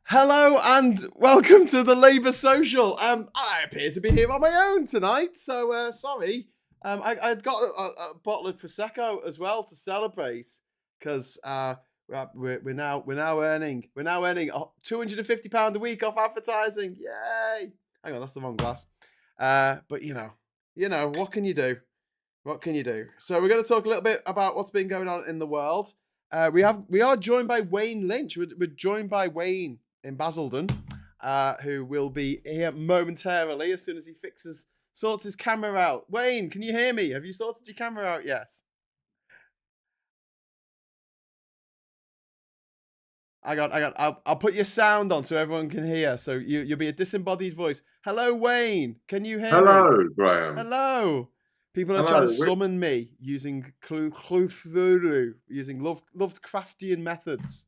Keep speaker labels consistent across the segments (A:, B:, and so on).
A: Hello and welcome to the Labour Social. I appear to be here on my own tonight, so sorry. I'd got a bottle of prosecco as well to celebrate because we're now earning £250 a week off advertising. Yay! Hang on, that's the wrong glass. But you know what can you do? What can you do? So we're going to talk a little bit about what's been going on in the world. We are joined by Wayne Lynch. We're joined by Wayne in Basildon, who will be here momentarily as soon as he sorts his camera out. Wayne, can you hear me? Have you sorted your camera out yet? I'll put your sound on so everyone can hear. So you'll be a disembodied voice. Hello, Wayne. Can you hear me?
B: Hello, Graham.
A: Hello. People are trying to summon me using using Lovecraftian methods.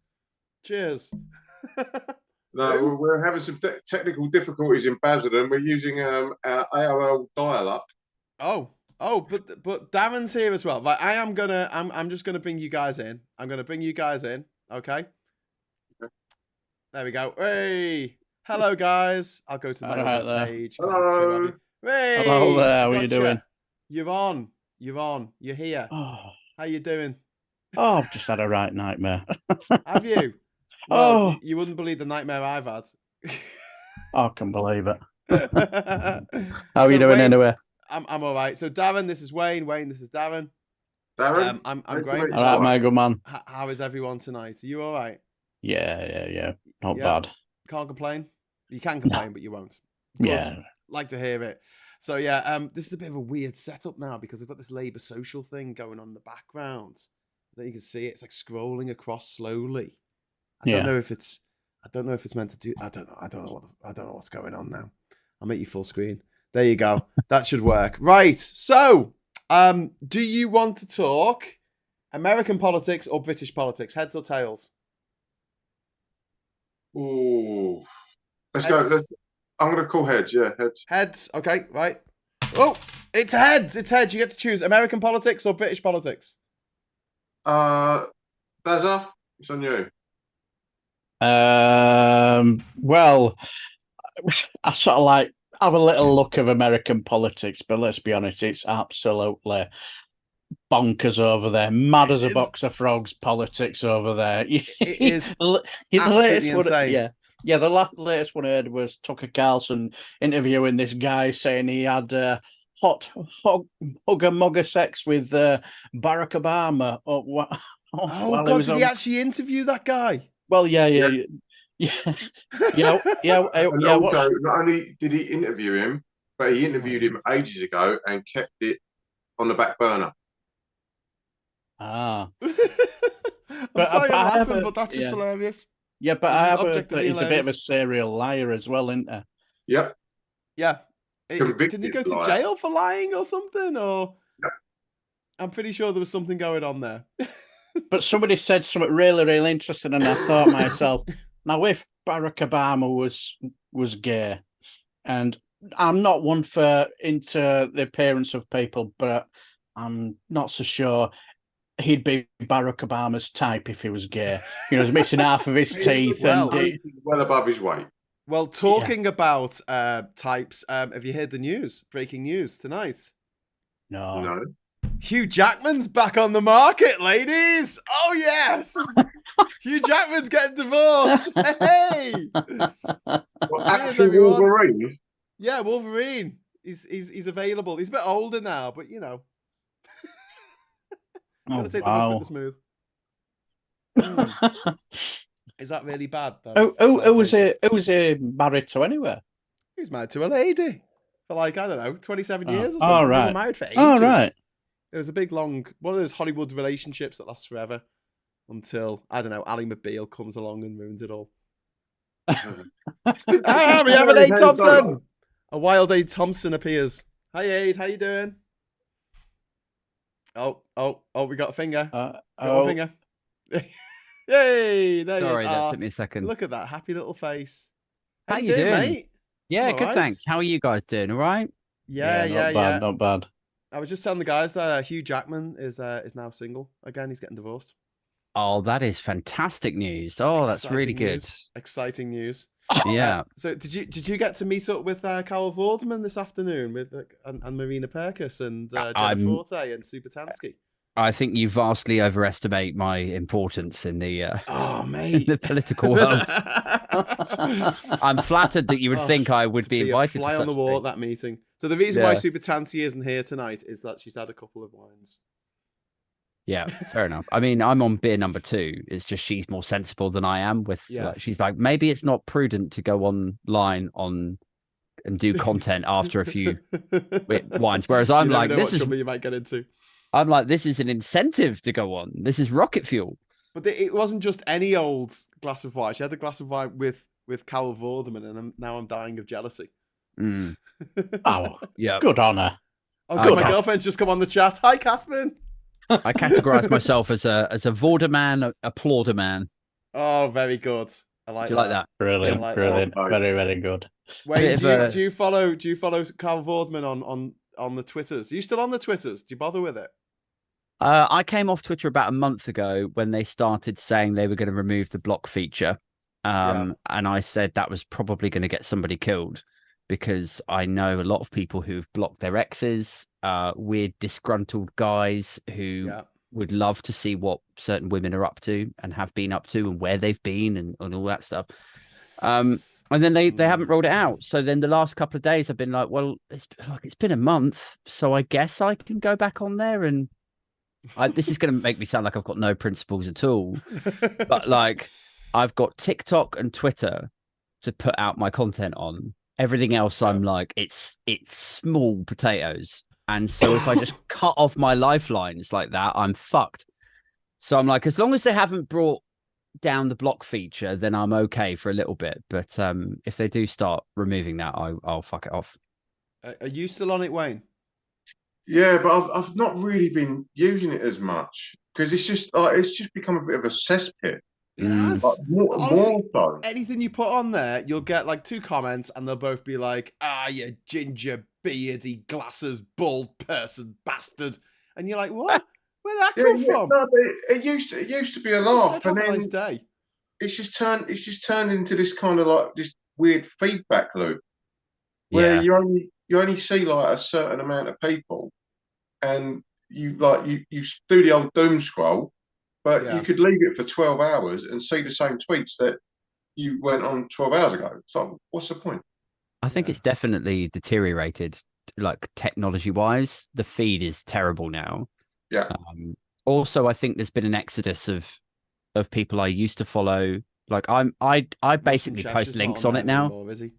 A: Cheers.
B: No, we're having some technical difficulties in Basildon. We're using our AOL dial-up.
A: Oh, but Darren's here as well. Right, I'm just gonna bring you guys in. I'm gonna bring you guys in. Okay. There we go. Hey, hello guys. I'll go to the main page.
B: Hello.
A: Hey,
C: hello there. How are you doing?
A: You're on. You're here.
C: Oh.
A: How you doing?
C: Oh, I've just had a right nightmare.
A: Have you? Well, you wouldn't believe the nightmare I've had.
C: I can believe it. How are you doing anyway?
A: I'm all right. So Darren, this is Wayne. Wayne, this is Darren.
B: Darren,
A: I'm great.
C: All right, my good man.
A: How is everyone tonight? Are you all right?
C: Yeah. Not bad.
A: Can't complain. You can complain, but you won't.
C: Good. Yeah.
A: Like to hear it. So yeah, this is a bit of a weird setup now because we've got this Labour Social thing going on in the background. That you can see it's like scrolling across slowly. I don't know if it's meant to do. I don't know what's going on now. I'll make you full screen. There you go. That should work. Right. So, do you want to talk American politics or British politics? Heads or tails?
B: Oh, let's go. I'm going to call heads. Yeah, heads.
A: Heads. Okay. Right. Oh, it's heads. It's heads. You get to choose American politics or British politics.
B: Dazza, it's on you.
C: Well, I sort of like have a little look of American politics, but let's be honest, it's absolutely bonkers over there. Mad as a box of frogs politics over there.
A: It is
C: the latest insane. One, yeah. The latest one I heard was Tucker Carlson interviewing this guy saying he had hugger sex with Barack Obama.
A: Oh God! Did he actually interview that guy?
C: Well, yeah.
B: Also, not only did he interview him, but he interviewed him ages ago and kept it on the back burner.
A: I'm sorry I'm laughing, but that's just hilarious.
C: Yeah, but I have heard that he's a bit of a serial liar as well, isn't he?
B: Yep.
A: Yeah. Didn't he go to jail for lying or something? Or I'm pretty sure there was something going on there.
C: But somebody said something really, really interesting, and I thought to myself, now if Barack Obama was gay, and I'm not one for into the appearance of people, but I'm not so sure he'd be Barack Obama's type if he was gay. You know, he's missing half of his teeth.
B: Well above his weight.
A: Well, talking about types, have you heard the news? Breaking news tonight.
B: No.
A: Hugh Jackman's back on the market, ladies. Oh yes, Hugh Jackman's getting divorced. Hey,
B: actually, Wolverine.
A: Yeah, Wolverine. He's available. He's a bit older now, but you know, gotta take the rough with the smooth. Is that really bad?
C: Who was he married to anyway?
A: He was married to a lady for like, I don't know, 27 years or something.
C: All right.
A: They were married for ages.
C: All right.
A: It was a big, long, one of those Hollywood relationships that lasts forever until, I don't know, Ally McBeal comes along and ruins it all. We have an Aid Thompson! A wild Aid Thompson appears. Hi, Aid. How you doing? Oh, we got a finger. Got a finger. Yay! There
D: Sorry, that took me a second.
A: Look at that happy little face.
D: How you doing,
A: mate?
D: Yeah, good, thanks. How are you guys doing? All right?
A: Yeah.
C: Not bad.
A: I was just telling the guys that Hugh Jackman is now single again. He's getting divorced.
C: Oh, that is fantastic news. Oh, that's really good.
A: Exciting news.
C: Yeah.
A: So did you get to meet up with Carol Vorderman this afternoon with and Marina Perkis and Jenna Forte and Superchatsky?
C: I think you vastly overestimate my importance in the
A: mate.
C: in the political world. I'm flattered that you would think I would be invited.
A: Fly
C: to
A: on the wall at that meeting. So the reason why Superchatsky isn't here tonight is that she's had a couple of wines.
C: Yeah, fair enough. I mean, I'm on beer number 2. It's just she's more sensible than I am. She's like, maybe it's not prudent to go online and do content after a few wines. Whereas I'm like, this is
A: you might get into.
C: I'm like, this is an incentive to go on. This is rocket fuel.
A: But it wasn't just any old glass of wine. She had a glass of wine with Carol Vorderman, and now I'm dying of jealousy.
C: Mm.
D: Oh,
C: yeah.
D: Good on her.
A: Oh, good. My girlfriend's just come on the chat. Hi, Catherine.
C: I categorize myself as a Vorderman, a plauderman.
A: Oh, very good. I like.
C: Do you like that?
D: Brilliant,
A: like
D: brilliant, very, very good.
A: Wait, do you follow Carl Vorderman on the Twitters? Are you still on the Twitters? Do you bother with it?
C: I came off Twitter about a month ago when they started saying they were going to remove the block feature. And I said that was probably going to get somebody killed because I know a lot of people who've blocked their exes, weird disgruntled guys who would love to see what certain women are up to and have been up to and where they've been and all that stuff. And then they haven't rolled it out. So then the last couple of days I've been like, well, it's been a month. So I guess I can go back on there and this is going to make me sound like I've got no principles at all, but like I've got TikTok and Twitter to put out my content on. Everything else, I'm like, it's small potatoes. And so if I just cut off my lifelines like that, I'm fucked. So I'm like, as long as they haven't brought down the block feature, then I'm okay for a little bit. But if they do start removing that, I'll fuck it off.
A: Are you still on it, Wayne?
B: Yeah, but I've not really been using it as much because it's just become a bit of a cesspit. Like, more so.
A: Anything you put on there, you'll get like 2 comments, and they'll both be like, you ginger beardy glasses bald person bastard, and you're like, what? Where'd that come from?
B: No, it used to be a laugh, and then
A: nice day.
B: It's just turned into this kind of like this weird feedback loop where you only see like a certain amount of people, and you do the old doom scroll, but you could leave it for 12 hours and see the same tweets that you went on 12 hours ago. So what's the point?
C: I think it's definitely deteriorated, like technology wise. The feed is terrible now.
B: Yeah.
C: Also, I think there's been an exodus of people I used to follow. Like I basically post links on it now.
A: Anymore, is he?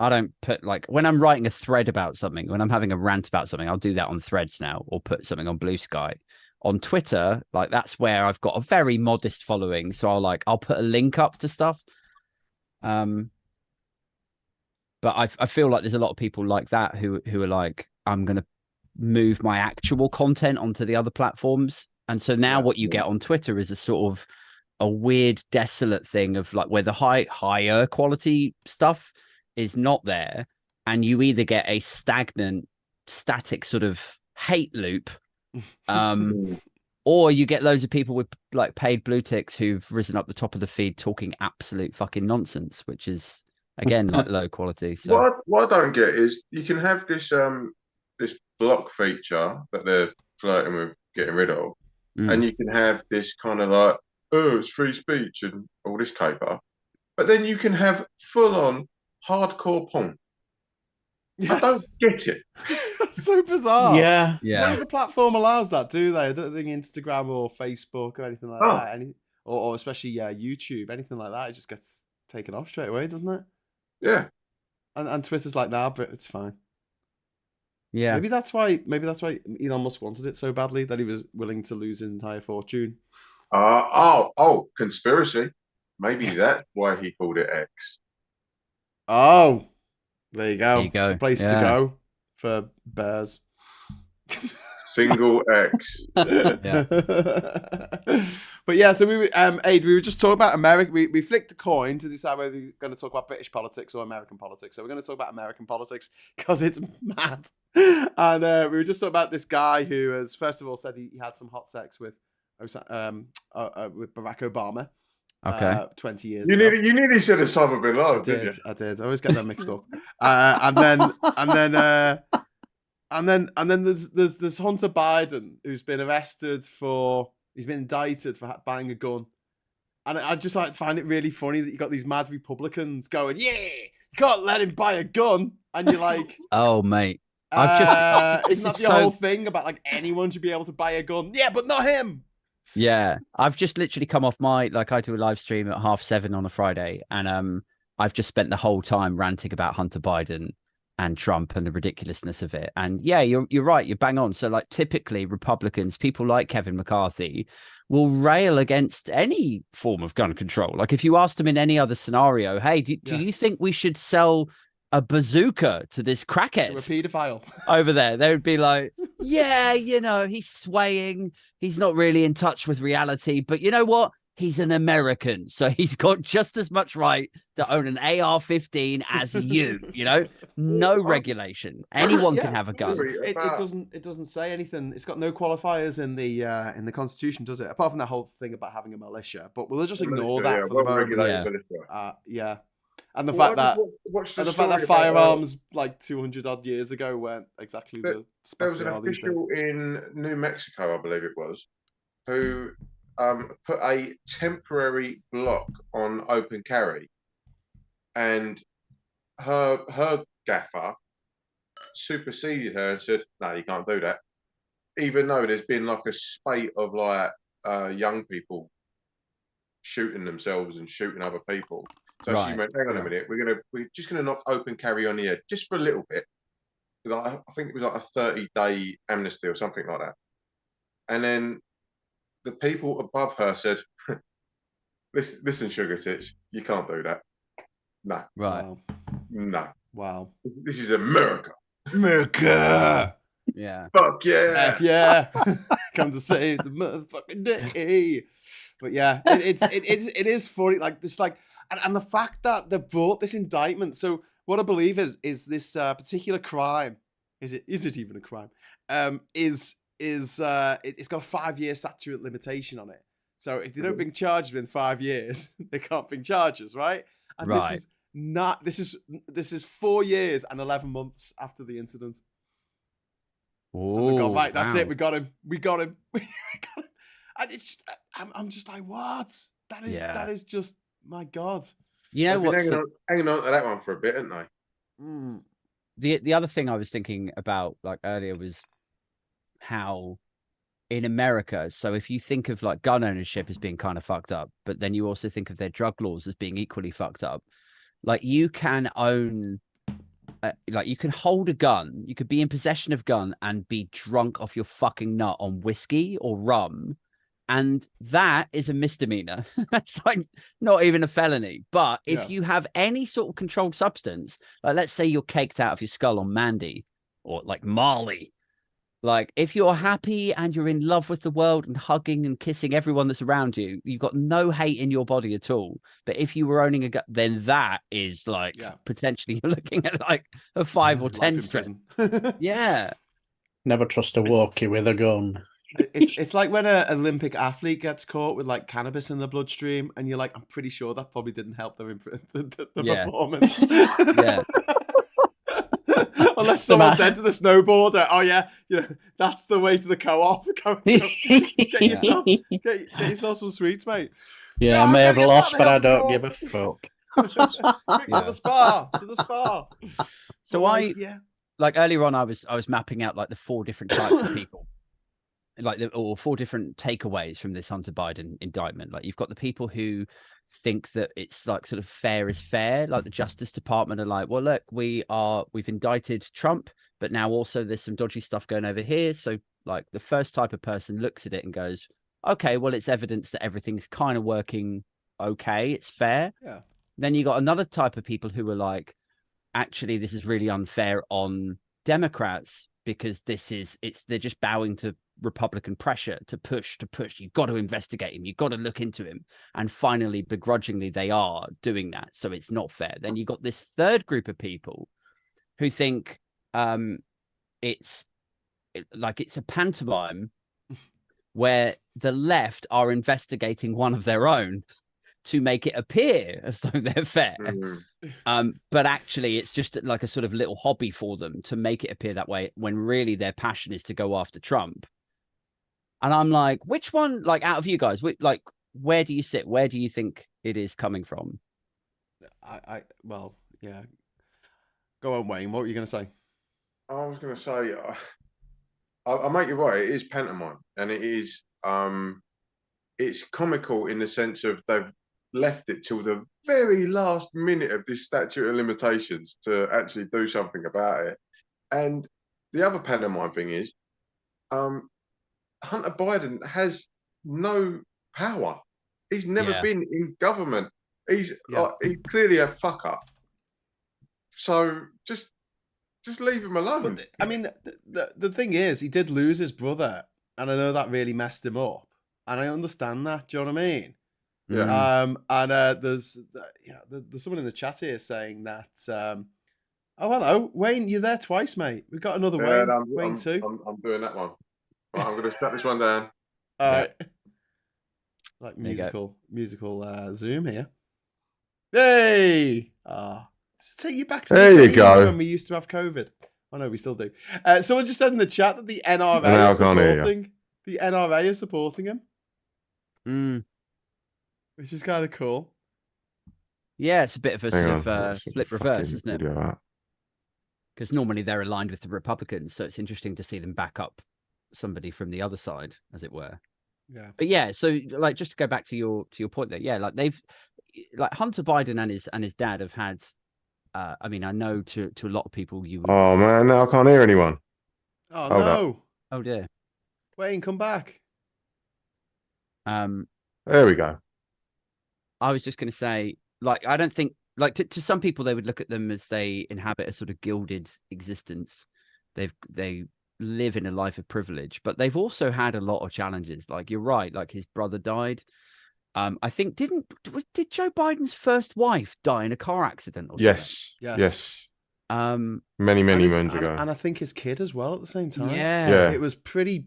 C: I don't put like when I'm writing a thread about something, when I'm having a rant about something, I'll do that on Threads now or put something on Blue Sky. On Twitter, like that's where I've got a very modest following. So I'll put a link up to stuff. But I feel like there's a lot of people like that who are like, I'm going to move my actual content onto the other platforms. And so now what you get on Twitter is a sort of a weird, desolate thing of like where the higher quality stuff is not there. And you either get a static sort of hate loop, or you get loads of people with like paid blue ticks who've risen up the top of the feed talking absolute fucking nonsense, which is again like low quality. So
B: what I don't get is you can have this this block feature that they're flirting with getting rid of, and you can have this kind of like, oh, it's free speech and all this caper, but then you can have full on hardcore porn. Yes. I don't get it.
A: That's so bizarre.
C: Yeah.
A: None of the platform allows that, do they? I don't think Instagram or Facebook or anything like that. Or especially YouTube, anything like that, it just gets taken off straight away, doesn't it?
B: Yeah.
A: And Twitter's like that, but it's fine.
C: Yeah.
A: Maybe that's why Elon Musk wanted it so badly that he was willing to lose his entire fortune.
B: Conspiracy. Maybe that's why he called it X.
A: Oh. There you go.
C: There you go.
A: A place to go for bears.
B: Single X.
C: Yeah.
A: But yeah, so we were just talking about America. We flicked a coin to decide whether we're going to talk about British politics or American politics. So we're going to talk about American politics because it's mad. And we were just talking about this guy who has, first of all, said he had some hot sex with Barack Obama.
E: Okay.
A: 20 years
B: You
A: ago.
B: nearly said Osama bin Laden, didn't you?
A: I did. I always get them mixed up. And then there's Hunter Biden, who's been he's been indicted for buying a gun. And I just find it really funny that you got these mad Republicans going, yeah, you can't let him buy a gun. And you're like,
E: Oh, mate.
A: isn't that the whole thing about like anyone should be able to buy a gun? Yeah, but not him.
E: Yeah, I've just literally come off I do a live stream at 7:30 on a Friday, and I've just spent the whole time ranting about Hunter Biden and Trump and the ridiculousness of it. And yeah, you're right, you're bang on. So like typically Republicans, people like Kevin McCarthy, will rail against any form of gun control. Like if you asked them in any other scenario, hey, do you think we should sell a bazooka to this crackhead,
A: a paedophile
E: over there? They would be like, yeah, he's swaying, he's not really in touch with reality, but you know what, he's an American, so he's got just as much right to own an AR-15 as you. No regulation, anyone can have a gun.
A: It doesn't say anything. It's got no qualifiers in the Constitution, does it, apart from that whole thing about having a militia? But we'll just ignore that for the moment. And the fact that firearms like 200 odd years ago weren't exactly the spec
B: there was an
A: they are these days.
B: official in New Mexico, I believe it was, who put a temporary block on open carry, and her gaffer superseded her and said, no, you can't do that, even though there's been like a spate of like young people shooting themselves and shooting other people. So she went, hang on a minute, we're just gonna knock open carry on the head just for a little bit. I think it was like a 30-day amnesty or something like that. And then the people above her said, listen, sugar tits, you can't do that. No.
E: Right.
A: Wow.
B: No.
A: Wow.
B: This is America.
A: America.
E: Yeah.
B: Fuck yeah.
A: F yeah. Come to save the motherfucking day. But yeah, it is funny, like this, like, and the fact that they brought this indictment. So what I believe is this particular crime. Is it even a crime? It's got a 5-year statute of limitation on it. So if they don't bring charges within 5 years, they can't bring charges, right? And this is 4 years and 11 months after the incident.
E: Oh,
A: right, that's it. We got him. We got him. And it's just, I'm just like, what? That is just, my God.
E: You know what?
B: Hanging on to that one for a bit, haven't they?
A: Mm.
E: The other thing I was thinking about like earlier was how in America, so if you think of like gun ownership as being kind of fucked up, but then you also think of their drug laws as being equally fucked up. Like you can own, like you can hold a gun, you could be in possession of gun and be drunk off your fucking nut on whiskey or rum. And that is a misdemeanor. That's like not even a felony. But if you have any sort of controlled substance, like let's say you're caked out of your skull on Mandy or like Marley, like if you're happy and you're in love with the world and hugging and kissing everyone that's around you, you've got no hate in your body at all. But if you were owning a gun, then that is like potentially you're looking at like a 5 or 10 strip. Yeah.
C: Never trust a walkie with a gun.
A: It's like when an Olympic athlete gets caught with like cannabis in the bloodstream, and you're like, I'm pretty sure that probably didn't help the performance.
E: Yeah.
A: Unless someone said to the snowboarder, "Oh yeah, that's the way to the co-op. Get yourself some sweets, mate."
C: Yeah, I may have lost, but I don't give a fuck.
A: To the spa.
E: So like earlier on, I was mapping out like the 4 different types of people. Or 4 different takeaways from this Hunter Biden indictment. Like you've got the people who think that it's like sort of fair is fair. Like the Justice Department are like, well, look, we've indicted Trump, but now also there's some dodgy stuff going over here. So like the first type of person looks at it and goes, okay, well, it's evidence that everything's kind of working okay. It's fair.
A: Yeah.
E: Then you got another type of people who are like, actually, this is really unfair on Democrats because they're just bowing to Republican pressure to push. You've got to investigate him. You've got to look into him. And finally, begrudgingly, they are doing that. So it's not fair. Then you got this third group of people who think it's it's a pantomime where the left are investigating one of their own to make it appear as though they're fair. But actually it's just like a sort of little hobby for them to make it appear that way, when really their passion is to go after Trump. And I'm like, which one, like, out of you guys, like, where do you sit? Where do you think it is coming from?
A: Well, yeah. Go on, Wayne. What were you going to say?
B: I was going to say, I make you right. It is pantomime, and it is it's comical in the sense of they've left it till the very last minute of this statute of limitations to actually do something about it. And the other pantomime thing is, Hunter Biden has no power. He's never been in government. He's clearly a fuck up. So just leave him alone.
A: But I mean, the thing is, he did lose his brother, and I know that really messed him up, and I understand that. Do you know what I mean?
B: Yeah.
A: And there's someone in the chat here saying that. Oh, hello, Wayne. You're there twice, mate. We've got another Wayne. Wayne too.
B: I'm doing that one. Right, I'm going to shut this one down.
A: All right. Like musical Zoom here. Hey! Take you back to the days when we used to have COVID. Oh no, we still do. Someone just said in the chat that the NRA is supporting him. Which is kind of cool.
E: Yeah, it's a bit of a sort of flip reverse, isn't it? Because normally they're aligned with the Republicans, so it's interesting to see them back up somebody from the other side, as it were.
A: Yeah.
E: But yeah, so like, just to go back to your point there, yeah, like they've, like, Hunter Biden and his dad have had. I mean, I know to a lot of people you.
B: Oh man, now I can't hear anyone.
A: Oh no!
E: Oh dear.
A: Wayne, come back.
B: There we go.
E: I was just going to say, like, I don't think, like, to some people they would look at them as they inhabit a sort of gilded existence. They live in a life of privilege, but they've also had a lot of challenges. Like, you're right, like his brother died. I think did Joe Biden's first wife die in a car accident or
B: something? Yes. Many moons ago.
A: And I think his kid as well at the same time.
E: Yeah.
A: It was pretty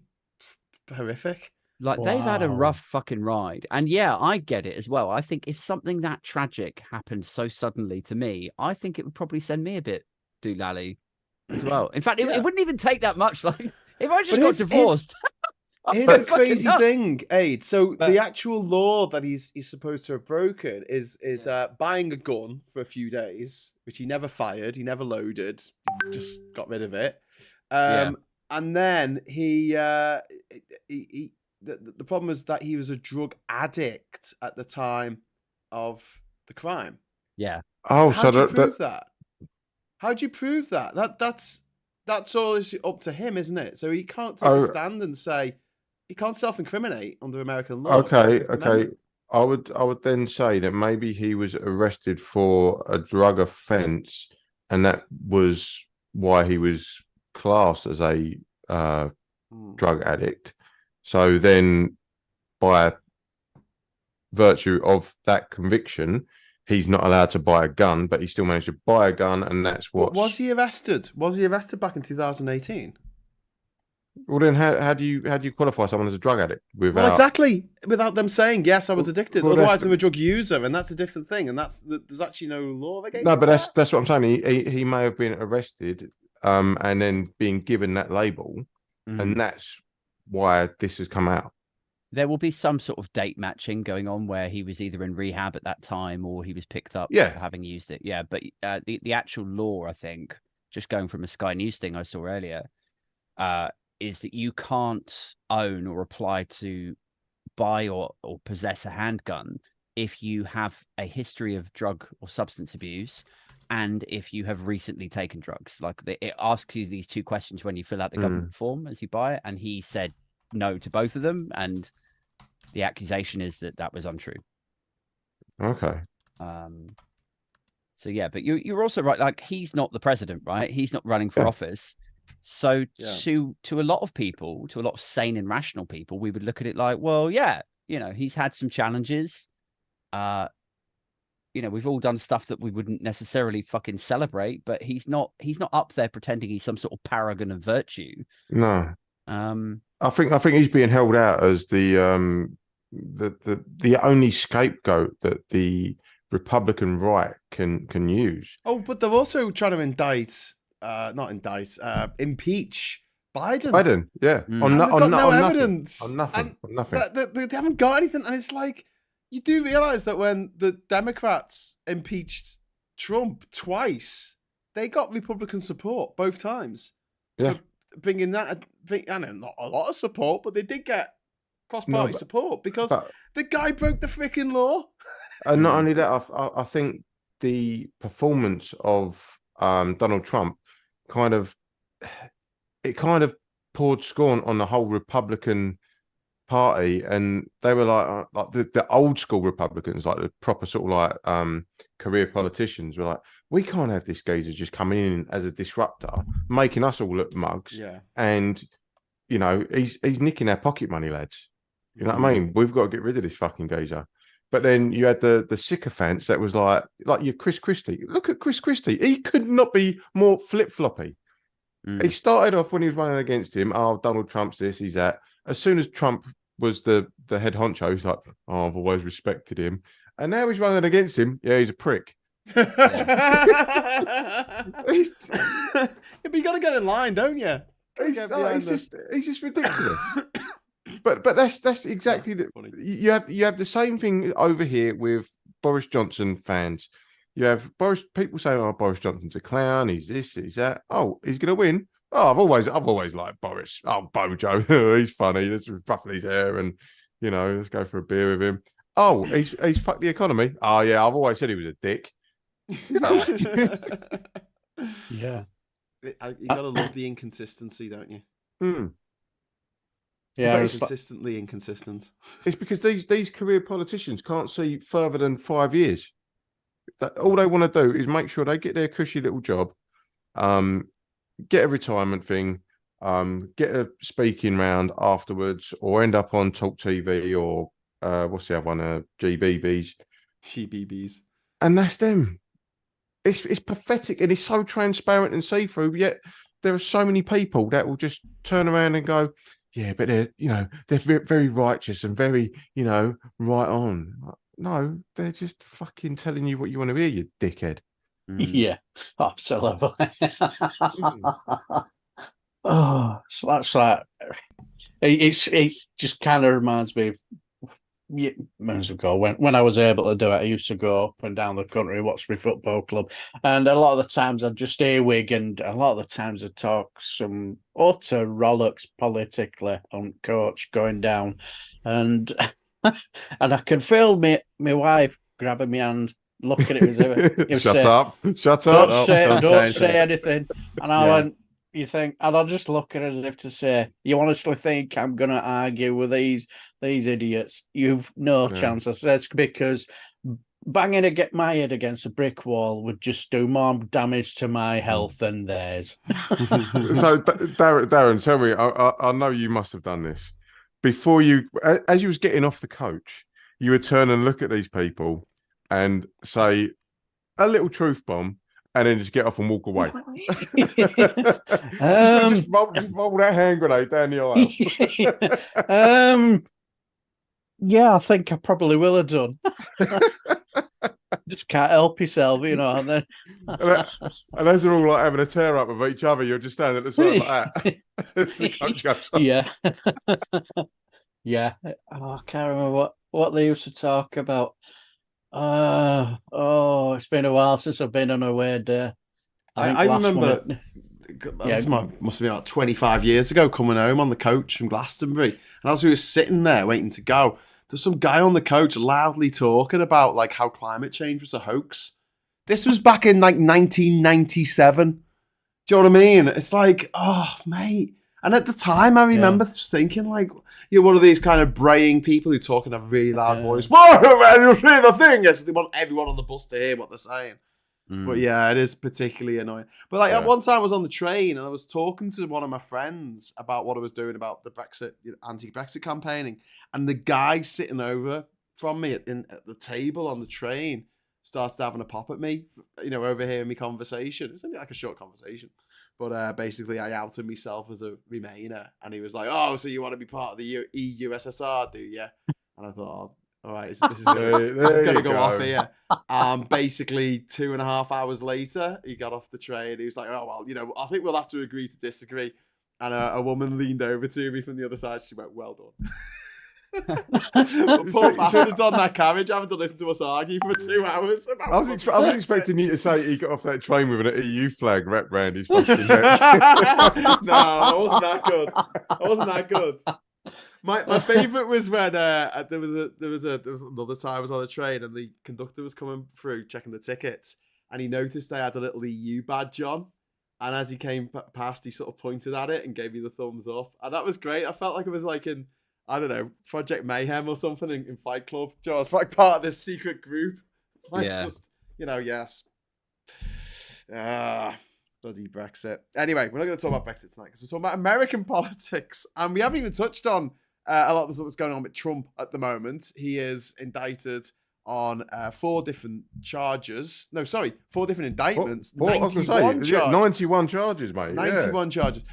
A: horrific.
E: Like, they've had a rough fucking ride. And yeah, I get it as well. I think if something that tragic happened so suddenly to me, I think it would probably send me a bit doolally as well. In fact, it wouldn't even take that much. Like, if I just got divorced.
A: Here's the crazy thing, Aid. So the actual law that he's supposed to have broken is buying a gun for a few days, which he never fired, he never loaded, just got rid of it. And then the problem was that he was a drug addict at the time of the crime.
E: Yeah.
B: Oh,
A: how do you prove that? How do you prove that? That's all up to him, isn't it? So he can't take a stand and say. He can't self-incriminate under American law.
B: Okay. I would then say that maybe he was arrested for a drug offence, and that was why he was classed as a drug addict. So then, by virtue of that conviction, he's not allowed to buy a gun, but he still managed to buy a gun, and that's what.
A: Was he arrested? Was he arrested back in 2018?
B: Well, then how do you qualify someone as a drug addict
A: without them saying yes, I was addicted? Otherwise, I'm a drug user, and that's a different thing. And there's actually no law against.
B: No, but that's what I'm saying. He may have been arrested, and then being given that label, and that's why this has come out.
E: There will be some sort of date matching going on where he was either in rehab at that time or he was picked up for having used it. Yeah, but the actual law, I think, just going from a Sky News thing I saw earlier, is that you can't own or apply to buy or possess a handgun if you have a history of drug or substance abuse and if you have recently taken drugs. Like, it asks you these two questions when you fill out the government form as you buy it, and he said no to both of them, and the accusation is that was untrue.
B: Okay.
E: So yeah, but you're also right. Like, he's not the president, right? He's not running for office. So to a lot of people, to a lot of sane and rational people, we would look at it like, well, yeah, he's had some challenges. you know, we've all done stuff that we wouldn't necessarily fucking celebrate, but he's not up there pretending he's some sort of paragon of virtue.
F: No.
E: I
F: think he's being held out as the only scapegoat that the Republican right can use.
A: Oh, but they're also trying to impeach Biden.
F: Yeah,
A: On no evidence,
F: on nothing.
A: They haven't got anything, and it's like, you do realize that when the Democrats impeached Trump twice, they got Republican support both times.
F: Yeah,
A: for bringing that. I know not a lot of support, but they did get cross-party support because the guy broke the freaking law.
F: And not only that, I think the performance of Donald Trump kind of poured scorn on the whole Republican Party, and they were like the old school Republicans, like the proper sort of like career politicians, were like, we can't have this geezer just coming in as a disruptor, making us all look mugs.
A: Yeah,
F: and you know he's nicking our pocket money, lads. You know what I mean? We've got to get rid of this fucking geezer. But then you had the sycophants that was like your Chris Christie. Look at Chris Christie. He could not be more flip-floppy. He started off when he was running against him. Oh, Donald Trump's this, he's that. As soon as Trump was the head honcho, he's like, oh, I've always respected him. And now he's running against him. Yeah, he's a prick.
A: But you got to get in line, don't you?
F: He's just ridiculous. But that's exactly you have the same thing over here with Boris Johnson fans. You have people saying, "Oh, Boris Johnson's a clown. He's this, he's that. Oh, he's gonna win. Oh, I've always liked Boris. Oh, Bojo, he's funny. Let's ruffle his hair and let's go for a beer with him. Oh, he's fucked the economy. Oh yeah, I've always said he was a dick.
C: Yeah,
A: you gotta love the inconsistency, don't you?
C: Yeah,
A: it's consistently inconsistent.
F: It's because these career politicians can't see further than 5 years. All they want to do is make sure they get their cushy little job, get a retirement thing, get a speaking round afterwards, or end up on Talk TV or what's the other one? GBBs, and that's them. It's pathetic, and it's so transparent and see through. Yet there are so many people that will just turn around and go, yeah, but they're very righteous and very right on. No, they're just fucking telling you what you want to hear, you dickhead.
C: Yeah, absolutely. Oh, so that's like it just kind of reminds me of months ago when I was able to do it. I used to go up and down the country, watch my football club, and a lot of the times I'd just earwig, and a lot of the times I'd talk some utter rollicks politically on coach going down, and and I can feel my wife grabbing my hand, looking at me.
F: Shut up!
C: Don't say anything. And I went, you think, and I'll just look at it as if to say, you honestly think I'm going to argue with these idiots? You've no chance. I said, it's because banging my head against a brick wall would just do more damage to my health than theirs.
F: So, Darren, tell me, I know you must have done this. Before as you was getting off the coach, you would turn and look at these people and say a little truth bomb, and then just get off and walk away. just roll that hand grenade down the
C: aisle. Yeah, I think I probably will have done. Just can't help yourself, And then,
F: and as they're all like having a tear up of each other, you're just standing at the side like that.
C: Yeah. Yeah. Oh, I can't remember what they used to talk about. It's been a while since I've been on a weird day.
A: I remember must have been about 25 years ago, coming home on the coach from Glastonbury, and as we were sitting there waiting to go, there's some guy on the coach loudly talking about like how climate change was a hoax. This was back in like 1997. Do you know what I mean? It's like, oh mate. And at the time, I remember just thinking, like, you're one of these kind of braying people who talk in a really loud voice. Whoa, man, you see the thing? Yes, they want everyone on the bus to hear what they're saying. But yeah, it is particularly annoying. But like at one time, I was on the train and I was talking to one of my friends about what I was doing about the Brexit, anti-Brexit campaigning, and the guy sitting over from me at the table on the train started having a pop at me, overhearing me conversation. It was only like a short conversation, but basically I outed myself as a Remainer, and he was like, "Oh, so you want to be part of the EU-USSR, do you?" And I thought, all right, this is gonna go off here. Basically 2.5 hours later, he got off the train. He was like, "Oh well, I think we'll have to agree to disagree." And a woman leaned over to me from the other side. She went, "Well done." Poor bastards on that carriage having to listen to us argue for 2 hours.
F: I was expecting you to say he got off that train with an EU flag wrapped around his fucking neck.
A: No, I wasn't that good. My favourite was when there was another time I was on the train and the conductor was coming through checking the tickets, and he noticed I had a little EU badge on, and as he came past, he sort of pointed at it and gave me the thumbs up, and that was great. I felt like it was like in, I don't know, Project Mayhem or something in Fight Club. I was like part of this secret group. Like,
E: Yeah.
A: just, yes. Bloody Brexit. Anyway, we're not going to talk about Brexit tonight because we're talking about American politics. And we haven't even touched on a lot of the stuff that's going on with Trump at the moment. He is indicted on 4 different charges. No, sorry, 4 different indictments. 91 charges.
F: 91 charges, mate.
A: 91 charges.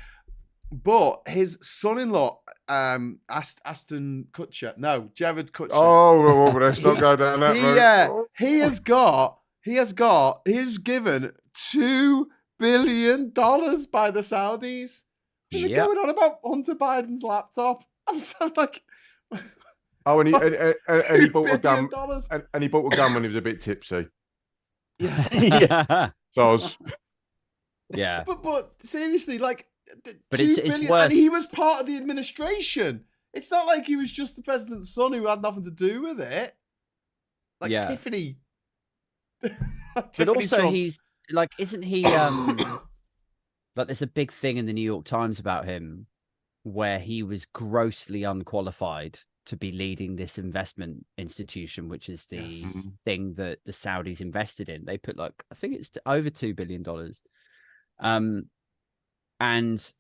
A: But his son-in-law, Ashton Kutcher, no, Jared Kutcher.
F: Oh, well, let's not go down that road.
A: He has given $2 billion by the Saudis. Is it going on about Hunter Biden's laptop? I'm so like,
F: oh, and he bought a gun,
A: $2 billion.
F: and he bought a gun when he was a bit tipsy.
A: Yeah,
E: Yeah.
F: So
E: Yeah.
A: but seriously, like,
E: But
A: $2
E: it's
A: billion,
E: worse.
A: and he was part of the administration. It's not like he was just the president's son who had nothing to do with it. Like
E: Yeah.
A: Tiffany.
E: But also
A: Trump.
E: he's like, isn't he like, there's a big thing in the New York Times about him where he was grossly unqualified to be leading this investment institution, which is the thing that the Saudis invested in. They put like, I think it's over $2 billion. And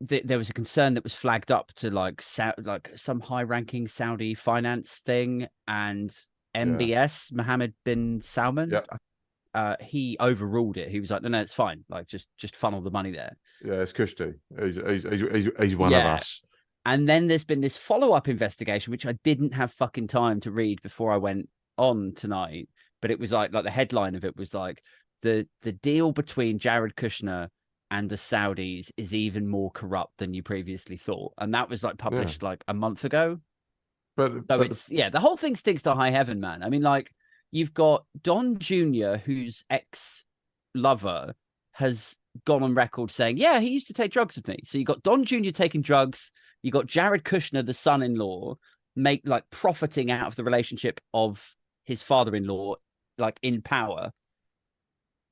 E: there was a concern that was flagged up to like some high-ranking Saudi finance thing, and MBS, Mohammed bin Salman, he overruled it. He was like, no, it's fine. Like, just funnel the money there.
F: yeah, it's Kushti. He's one of us.
E: And then there's been this follow-up investigation, which I didn't have fucking time to read before I went on tonight. But it was like the headline of it was like the deal between Jared Kushner and the Saudis is even more corrupt than you previously thought. And that was like published like a month ago.
F: But
E: it's, the whole thing stinks to high heaven, man. I mean, like, you've got Don Jr., whose ex-lover has gone on record saying, yeah, he used to take drugs with me. So you got Don Jr. taking drugs. You got Jared Kushner, the son-in-law, profiting out of the relationship of his father-in-law, like, in power.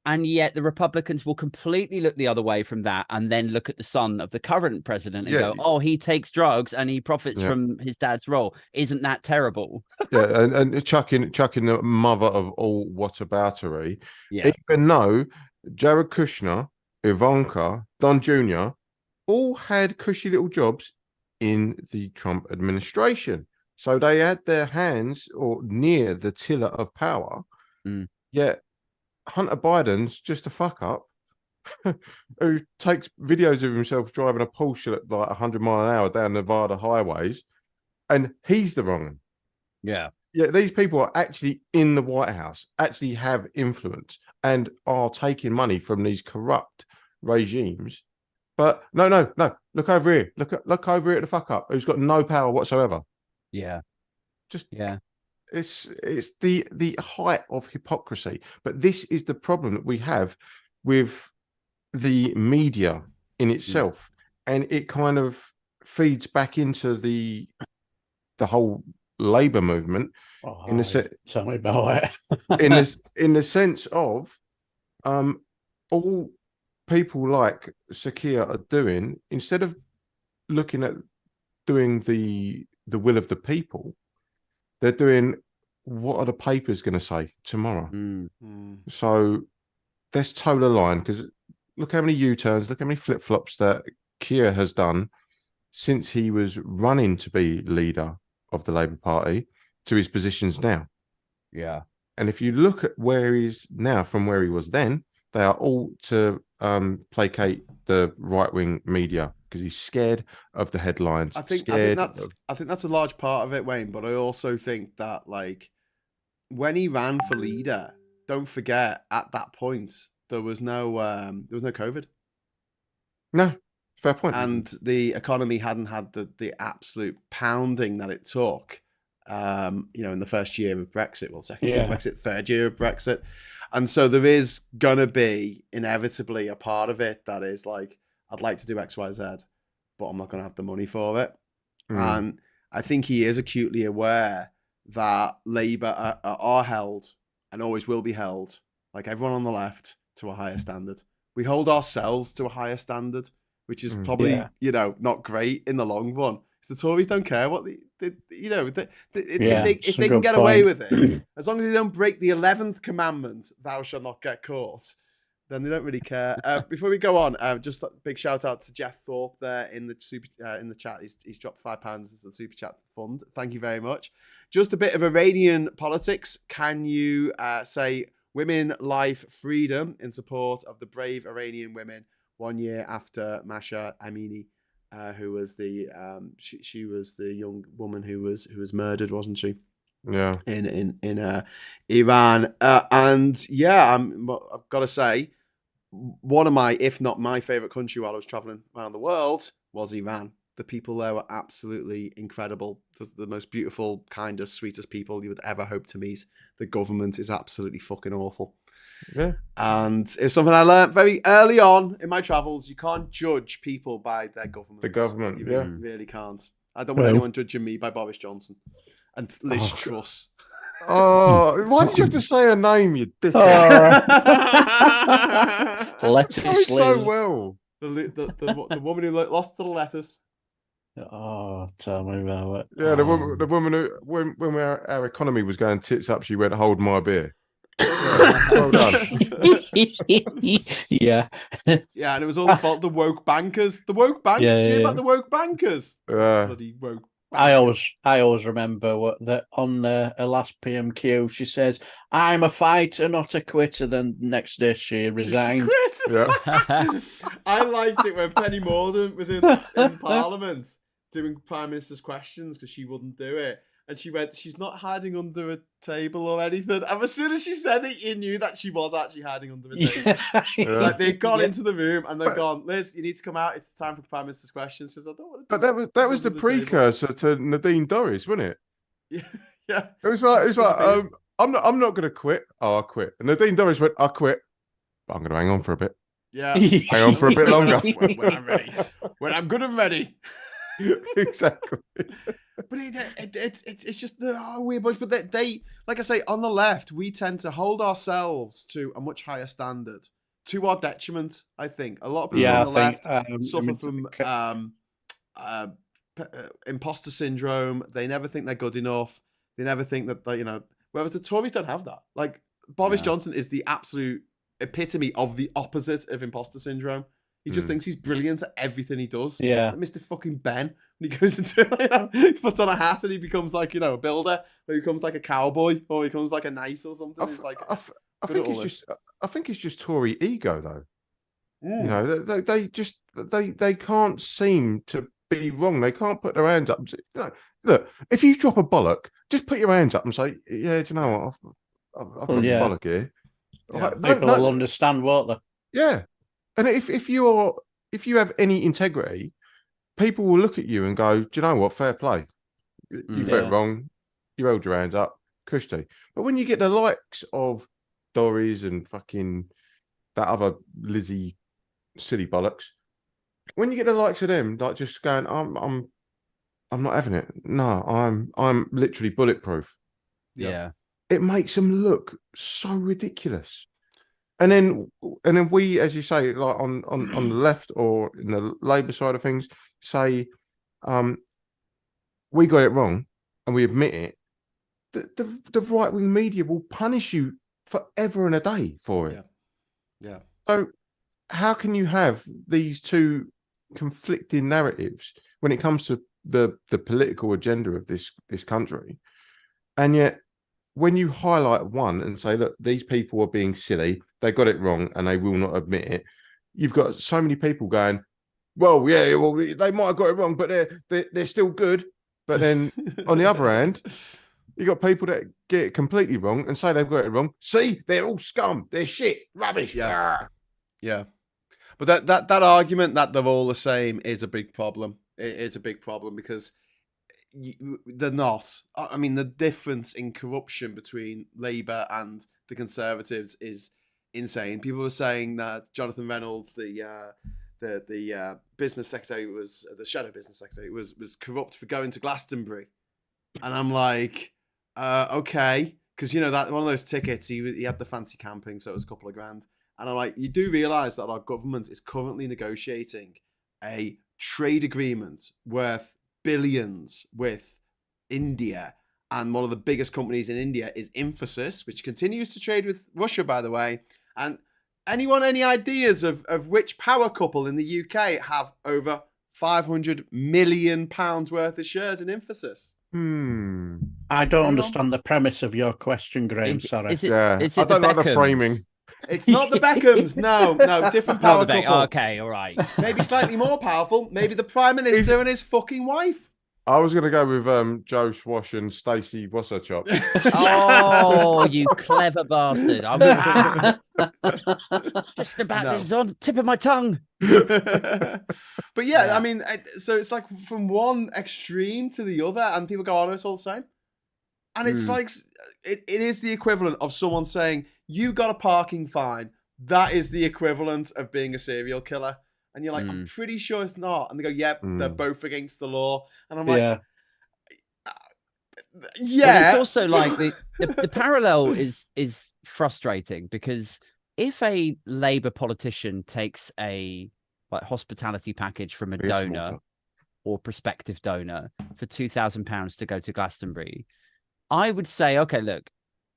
E: And yet the Republicans will completely look the other way from that and then look at the son of the current president and go, oh, he takes drugs and he profits from his dad's role. Isn't that terrible?
F: and chucking the mother of all whataboutery.
E: Yeah.
F: Even though Jared Kushner, Ivanka, Don Jr. all had cushy little jobs in the Trump administration. So they had their hands or near the tiller of power. Yet Hunter Biden's just a fuck up who takes videos of himself driving a Porsche at like 100 miles an hour down Nevada highways, and he's the wrong one.
E: Yeah.
F: Yeah, these people are actually in the White House, actually have influence, and are taking money from these corrupt regimes. But no. Look over here. Look over here at the fuck up who's got no power whatsoever.
E: Yeah. It's
F: the height of hypocrisy. But this is the problem that we have with the media in itself, and it kind of feeds back into the whole Labour movement.
C: Tell me about it.
F: in the sense of all people like Sakia are doing, instead of looking at doing the will of the people, they're doing what are the papers going to say tomorrow. So let's toe the line, because look how many U-turns, look how many flip-flops that Keir has done since he was running to be leader of the Labour Party to his positions now.
E: Yeah.
F: And if you look at where he is now from where he was then, they are all to placate the right-wing media because he's scared of the headlines.
A: I think
F: scared
A: that's a large part of it, Wayne. But I also think that like when he ran for leader, don't forget at that point there was no COVID.
F: No, fair point.
A: And the economy hadn't had the absolute pounding that it took, in the first year of Brexit, well, second year of Brexit, third year of Brexit. And so there is going to be inevitably a part of it that is like, I'd like to do X, Y, Z, but I'm not going to have the money for it. And I think he is acutely aware that Labour are held and always will be held, like everyone on the left, to a higher standard. We hold ourselves to a higher standard, which is probably, not great in the long run. Because the Tories don't care what if they can get away with it, as long as they don't break the 11th commandment, thou shalt not get caught, then they don't really care. Before we go on, just a big shout out to Jeff Thorpe there in the chat. He's dropped £5 as the super chat fund. Thank you very much. Just a bit of Iranian politics. Can you say women, life, freedom in support of the brave Iranian women 1 year after Masha Amini, who was the she was the young woman who was murdered, wasn't she?
F: Yeah.
A: In Iran, and yeah, I've got to say, one of my, if not my favorite country while I was traveling around the world was Iran. The people there were absolutely incredible. The most beautiful, kindest, sweetest people you would ever hope to meet. The government is absolutely fucking awful.
F: Yeah.
A: And it's something I learned very early on in my travels. You can't judge people by their government.
F: The government,
A: you
F: yeah.
A: really can't. I don't want anyone judging me by Boris Johnson and Liz Truss.
F: Oh, why did you have to say her name, you dickhead?
C: Lettuce
F: so well.
A: The woman who lost to the lettuce.
C: Oh, tell me about it.
F: Yeah, the woman who, when our economy was going tits up, she went, "Hold my beer." Yeah, well done.
C: Yeah.
A: Yeah, and it was all the fault the woke bankers. The woke bankers. Did you hear about the woke bankers? Bloody woke.
C: I always remember that on her last PMQ, she says, "I'm a fighter, not a quitter." Then next day she resigned.
F: Yeah.
A: I liked it when Penny Mordaunt was in Parliament doing Prime Minister's questions because she wouldn't do it. And she went, "She's not hiding under a table or anything." And as soon as she said it, you knew that she was actually hiding under a table. Like they got into the room and they've gone, "Liz, you need to come out. It's time for Prime Minister's questions." She says, "I don't want to."
F: But that was the precursor to Nadine Dorries, wasn't it?
A: Yeah.
F: It was like I'm not going to quit. Oh, I'll quit. And Nadine Dorries went, "I'll quit, but I'm going to hang on for a bit."
A: Yeah.
F: Hang on for a bit longer.
A: when I'm ready. When I'm good and ready.
F: Exactly.
A: But it's just the weird bunch. But they, like I say, on the left, we tend to hold ourselves to a much higher standard, to our detriment. I think a lot of people on the left suffer from imposter syndrome. They never think they're good enough. They never think that whereas the Tories don't have that. Like Boris Johnson is the absolute epitome of the opposite of imposter syndrome. He just thinks he's brilliant at everything he does.
C: Yeah.
A: Like Mr. fucking Ben, when he goes into, he puts on a hat and he becomes like, a builder, or he becomes like a cowboy, or he becomes like a nice or something. He's like,
F: I think it's just Tory ego though. You know, they can't seem to be wrong. They can't put their hands up. Look, if you drop a bollock, just put your hands up and say, "Yeah, do you know what? I've dropped a bollock here."
A: Yeah.
C: People will understand, won't they?
F: Yeah. And if you have any integrity, people will look at you and go, "Do you know what? Fair play. You went wrong. You held your hands up. Cushy." But when you get the likes of Dorries and fucking that other Lizzie silly bollocks, when you get the likes of them, like just going, "I'm not having it. No, I'm literally bulletproof."
E: Yeah.
F: It makes them look so ridiculous. And then we, as you say, like on the left or in the Labour side of things, say we got it wrong and we admit it. The right wing media will punish you forever and a day for it.
A: Yeah.
F: So how can you have these two conflicting narratives when it comes to the political agenda of this country, and yet when you highlight one and say, look, these people are being silly, they got it wrong, and they will not admit it, you've got so many people going, well, yeah, well, they might have got it wrong, but they're still good. But then on the other hand, you got people that get it completely wrong and say they've got it wrong. See, they're all scum, they're shit, rubbish.
A: Yeah. Yeah. But that argument that they're all the same is a big problem. It's a big problem because they're not. I mean, the difference in corruption between Labour and the Conservatives is insane. People were saying that Jonathan Reynolds, the business secretary, was the shadow business secretary, was corrupt for going to Glastonbury, and I'm like, okay, because that one of those tickets, he had the fancy camping, so it was a couple of grand, and I'm like, you do realise that our government is currently negotiating a trade agreement worth billions with India, and one of the biggest companies in India is Infosys, which continues to trade with Russia, by the way. And any ideas of which power couple in the UK have over £500 million worth of shares in Infosys?
C: I don't understand the premise of your question, Graham. Sorry.
E: Is it
F: I don't like the
E: Beckhams?
F: framing.
A: It's not the Beckhams. No, different
E: It's not
A: power
E: the Beckhams.
A: couple.
E: Okay, all right.
A: Maybe slightly more powerful. Maybe the Prime Minister and his fucking wife.
F: I was going to go with Joe Swash and Stacey What's-Her-Chop.
E: Oh, you clever bastard. I'm just about
A: No.
E: this on the tip of my tongue.
A: But yeah, I mean, so it's like from one extreme to the other, and people go, oh, no, it's all the same. And it's like, it is the equivalent of someone saying, you got a parking fine. That is the equivalent of being a serial killer. And you're like, I'm pretty sure it's not. And they go, yep, they're both against the law. And I'm like, yeah.
E: But it's also like the parallel is frustrating, because if a Labour politician takes a hospitality package from a donor or prospective donor for £2,000 to go to Glastonbury, I would say, okay, look,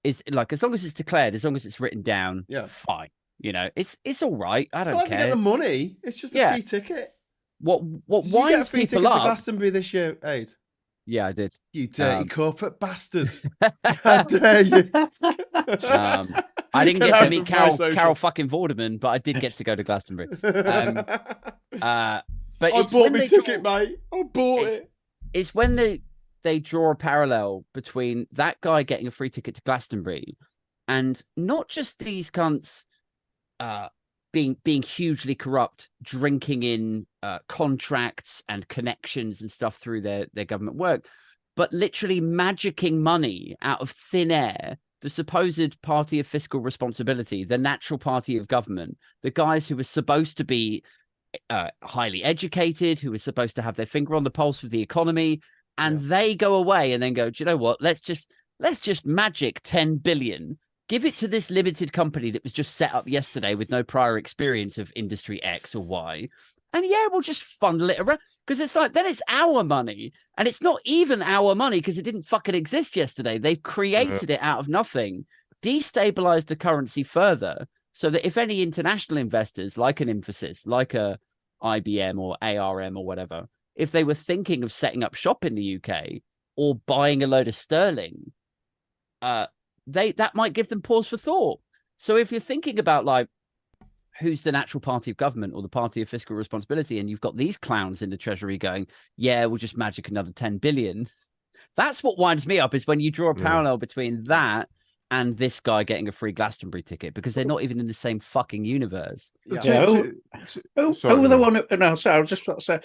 E: is like, as long as it's declared, as long as it's written down, fine. It's all right. I don't care.
A: Get the money. It's just a free ticket.
E: What
A: Did
E: winds
A: you get a free
E: people
A: ticket
E: up?
A: to Glastonbury this year, Aid?
E: Yeah, I did.
A: You dirty corporate bastard! How dare you?
E: I didn't get to meet Carol fucking Vorderman, but I did get to go to Glastonbury. But
A: I
E: it's
A: bought
E: when
A: my
E: they
A: ticket, mate. I bought it.
E: It's when they draw a parallel between that guy getting a free ticket to Glastonbury and not just these cunts being hugely corrupt, drinking in contracts and connections and stuff through their government work, but literally magicking money out of thin air. The supposed party of fiscal responsibility, the natural party of government, the guys who were supposed to be highly educated, who were supposed to have their finger on the pulse of the economy, and they go away and then go, do you know what? Let's just magic 10 billion. Give it to this limited company that was just set up yesterday with no prior experience of industry X or Y. And we'll just funnel it around, because it's like, then it's our money, and it's not even our money because it didn't fucking exist yesterday. They've created it out of nothing, destabilized the currency further, so that if any international investors like an Infosys, like a IBM or ARM or whatever, if they were thinking of setting up shop in the UK or buying a load of sterling, that might give them pause for thought. So if you're thinking about like, who's the natural party of government or the party of fiscal responsibility, and you've got these clowns in the treasury going, we'll just magic another 10 billion. That's what winds me up, is when you draw a parallel between that and this guy getting a free Glastonbury ticket, because they're not even in the same fucking universe.
C: Who the one? No, sorry, I was just about to say,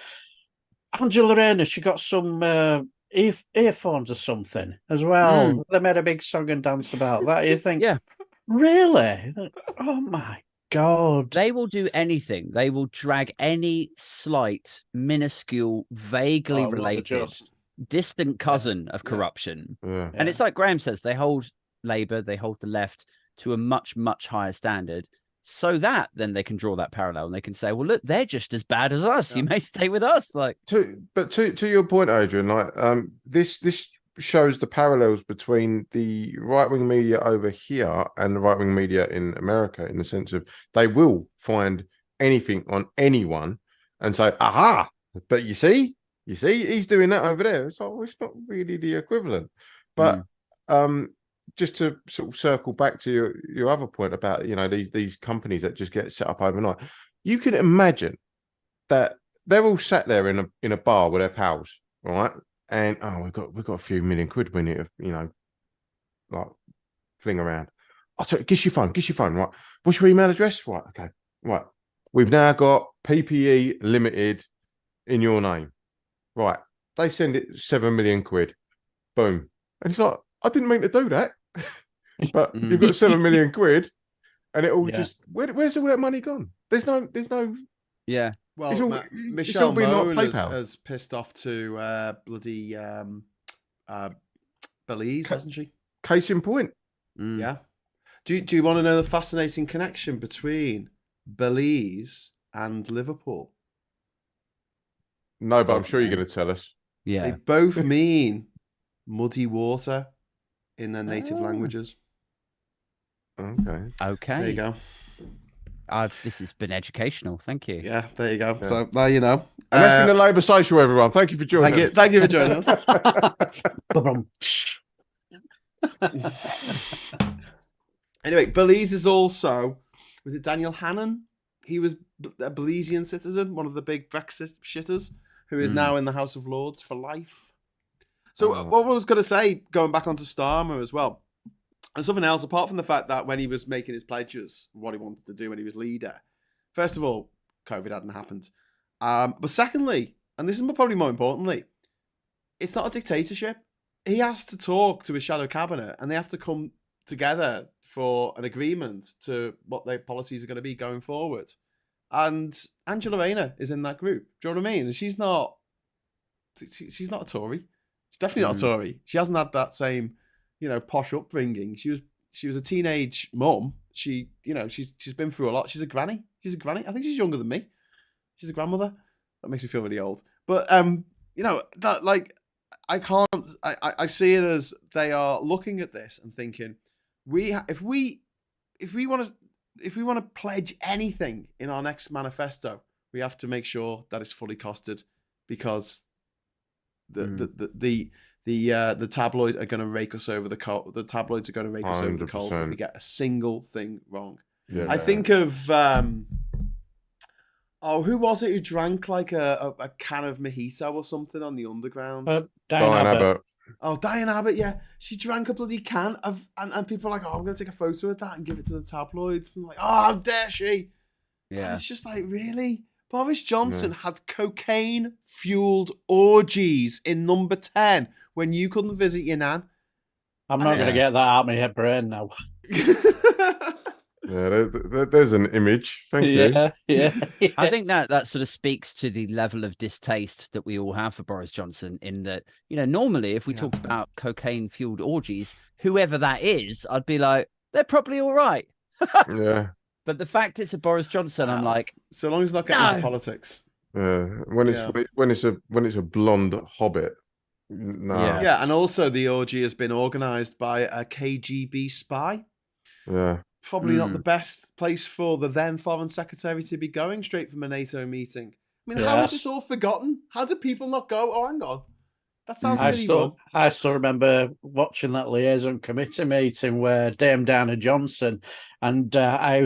C: Angela Rayner, she got some earphones or something as well. They made a big song and dance about that. You think, really? Oh my God.
E: They will do anything. They will drag any slight, minuscule, vaguely related, distant cousin of corruption. And it's like Graham says, they hold Labour, they hold the left to a much, much higher standard, so that then they can draw that parallel and they can say, well, look, they're just as bad as us. You may stay with us. Like,
F: to your point, Adrian, like this shows the parallels between the right-wing media over here and the right-wing media in America, in the sense of they will find anything on anyone and say, aha, but you see he's doing that over there. It's like, well, it's not really the equivalent. But just to sort of circle back to your other point about, you know, these companies that just get set up overnight. You can imagine that they're all sat there in a bar with their pals, right? And we've got a few million quid we need to, you know, like fling around. I'll tell you, give your phone, right? What's your email address? Right, okay, right. We've now got PPE Limited in your name. Right. They send it 7 million quid. Boom. And it's like, I didn't mean to do that. But you've got 7 million quid and it all just where's all that money gone? There's no
E: Yeah.
A: Well,
F: it's all,
A: Michelle
F: been
A: Moan
F: like
A: has pissed off to bloody Belize, hasn't she?
F: Case in point.
A: Yeah. Do you want to know the fascinating connection between Belize and Liverpool?
F: No, but I'm sure you're going to tell us.
E: Yeah.
A: They both mean muddy water in their native languages.
F: Okay.
A: There you go.
E: This has been educational. Thank you.
A: Yeah, there you go.
F: Yeah.
A: So now you know.
F: And that's been the Labour Social, everyone. Thank you for joining us.
A: Thank you for joining us. Anyway, Belize is also, was it Daniel Hannan? He was a Belizean citizen, one of the big Brexit shitters, who is now in the House of Lords for life. So what I was going to say, going back onto Starmer as well, and something else, apart from the fact that when he was making his pledges, what he wanted to do when he was leader, first of all, COVID hadn't happened. But secondly, and this is probably more importantly, it's not a dictatorship. He has to talk to his shadow cabinet and they have to come together for an agreement to what their policies are going to be going forward. And Angela Rayner is in that group. Do you know what I mean? And she's not a Tory. She's definitely not a Tory. She hasn't had that same, you know, posh upbringing. She was a teenage mum. She's been through a lot. She's a granny. I think she's younger than me. She's a grandmother. That makes me feel really old. But you know, that like I see it as they are looking at this and thinking, if we want to pledge anything in our next manifesto, we have to make sure that it's fully costed, because the tabloids are going to rake us over the coal. The tabloids are going to rake us over the coals if we get a single thing wrong.
F: Yeah.
A: I think of who was it who drank like a can of mojito or something on the underground?
C: Diane Abbott.
A: Oh, Diane Abbott, yeah. She drank a bloody can of, and people are like, oh, I'm going to take a photo of that and give it to the tabloids. And like, oh, how dare she?
E: Yeah.
A: And it's just like, really? Boris Johnson had cocaine-fueled orgies in number 10 when you couldn't visit your nan.
C: I'm not going to get that out of my head brain now.
F: Yeah, there's an image. Thank you.
C: Yeah.
E: I think that sort of speaks to the level of distaste that we all have for Boris Johnson, in that, you know, normally if we talked about cocaine-fueled orgies, whoever that is, I'd be like, they're probably all right.
F: Yeah.
E: But the fact it's a Boris Johnson, I'm like,
A: so long as it's not getting into politics.
F: When it's a blonde hobbit. No.
A: Yeah, and also the orgy has been organised by a KGB spy.
F: Yeah.
A: Probably not the best place for the then Foreign Secretary to be going straight from a NATO meeting. I mean, how is this all forgotten? How do people not go, oh, hang on, that sounds really wrong.
C: I still remember watching that liaison committee meeting where Dame Diana Johnson and I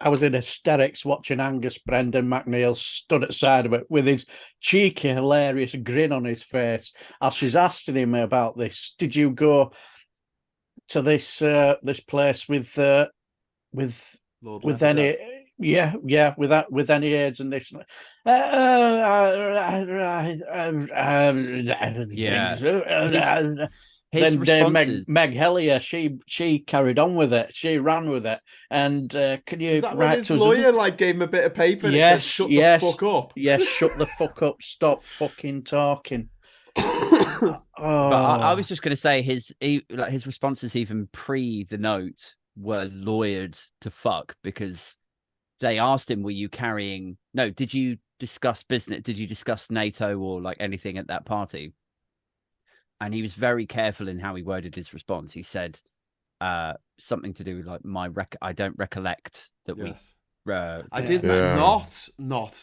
C: was in hysterics watching Angus Brendan McNeil stood at the side of it with his cheeky, hilarious grin on his face as she's asking him about this. Did you go to this place with any with any AIDS and this?
E: His
C: then
E: responses...
C: Meg Hellier, she carried on with it. She ran with it. And can you
A: is that when his lawyer gave him a bit of paper and said, shut the fuck up?
C: Yes, shut the fuck up. Stop fucking talking.
E: But I was just going to say his responses even pre the note were lawyered to fuck, because they asked him, were you carrying... No, did you discuss business? Did you discuss NATO or like anything at that party? And he was very careful in how he worded his response. He said something to do with like I don't recollect that we...
A: I did not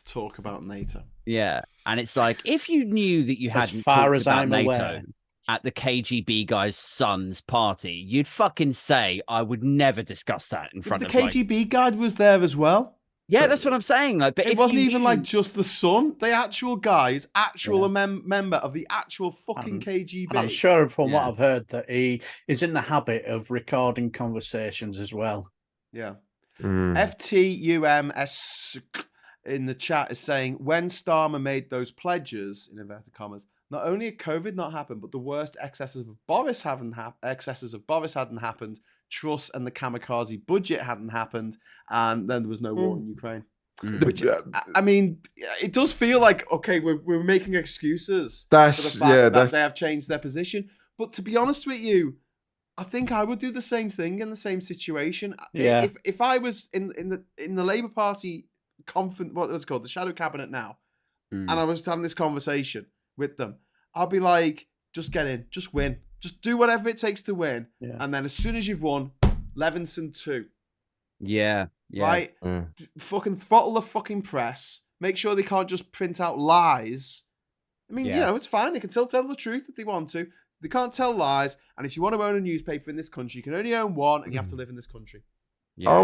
A: talk about NATO.
E: Yeah, and it's like, if you knew that you hadn't
C: far
E: talked
C: as
E: about
C: I'm
E: NATO,
C: aware.
E: at the KGB guy's son's party, you'd fucking say, I would never discuss that in front
A: The
E: of like...
A: KGB guy was there as well.
E: Yeah, that's what I'm saying. Like, but
A: It
E: if
A: wasn't
E: you
A: even
E: knew-
A: like just the son. The actual guy is actual member of the actual fucking KGB.
C: And I'm sure from what
E: Yeah.
C: I've heard that he is in the habit of recording conversations as well.
A: Yeah.
F: Mm.
A: FTUMS in the chat is saying when Starmer made those pledges in inverted commas, not only had COVID not happened, but the worst excesses of Boris hadn't happened. Truss and the kamikaze budget hadn't happened, and then there was no war in Ukraine. Which, I mean, it does feel like, okay, we're making excuses for the fact that they have changed their position. But to be honest with you, I think I would do the same thing in the same situation.
C: Yeah.
A: If I was in the Labour Party what was it called, the shadow cabinet now, and I was having this conversation with them, I'd be like, just get in, just win. Just do whatever it takes to win.
C: Yeah.
A: And then as soon as you've won, Levinson 2.
E: Yeah.
A: Right? Fucking throttle the fucking press. Make sure they can't just print out lies. I mean, you know, it's fine. They can still tell the truth if they want to. They can't tell lies. And if you want to own a newspaper in this country, you can only own one and you have to live in this country.
E: Yeah,
F: I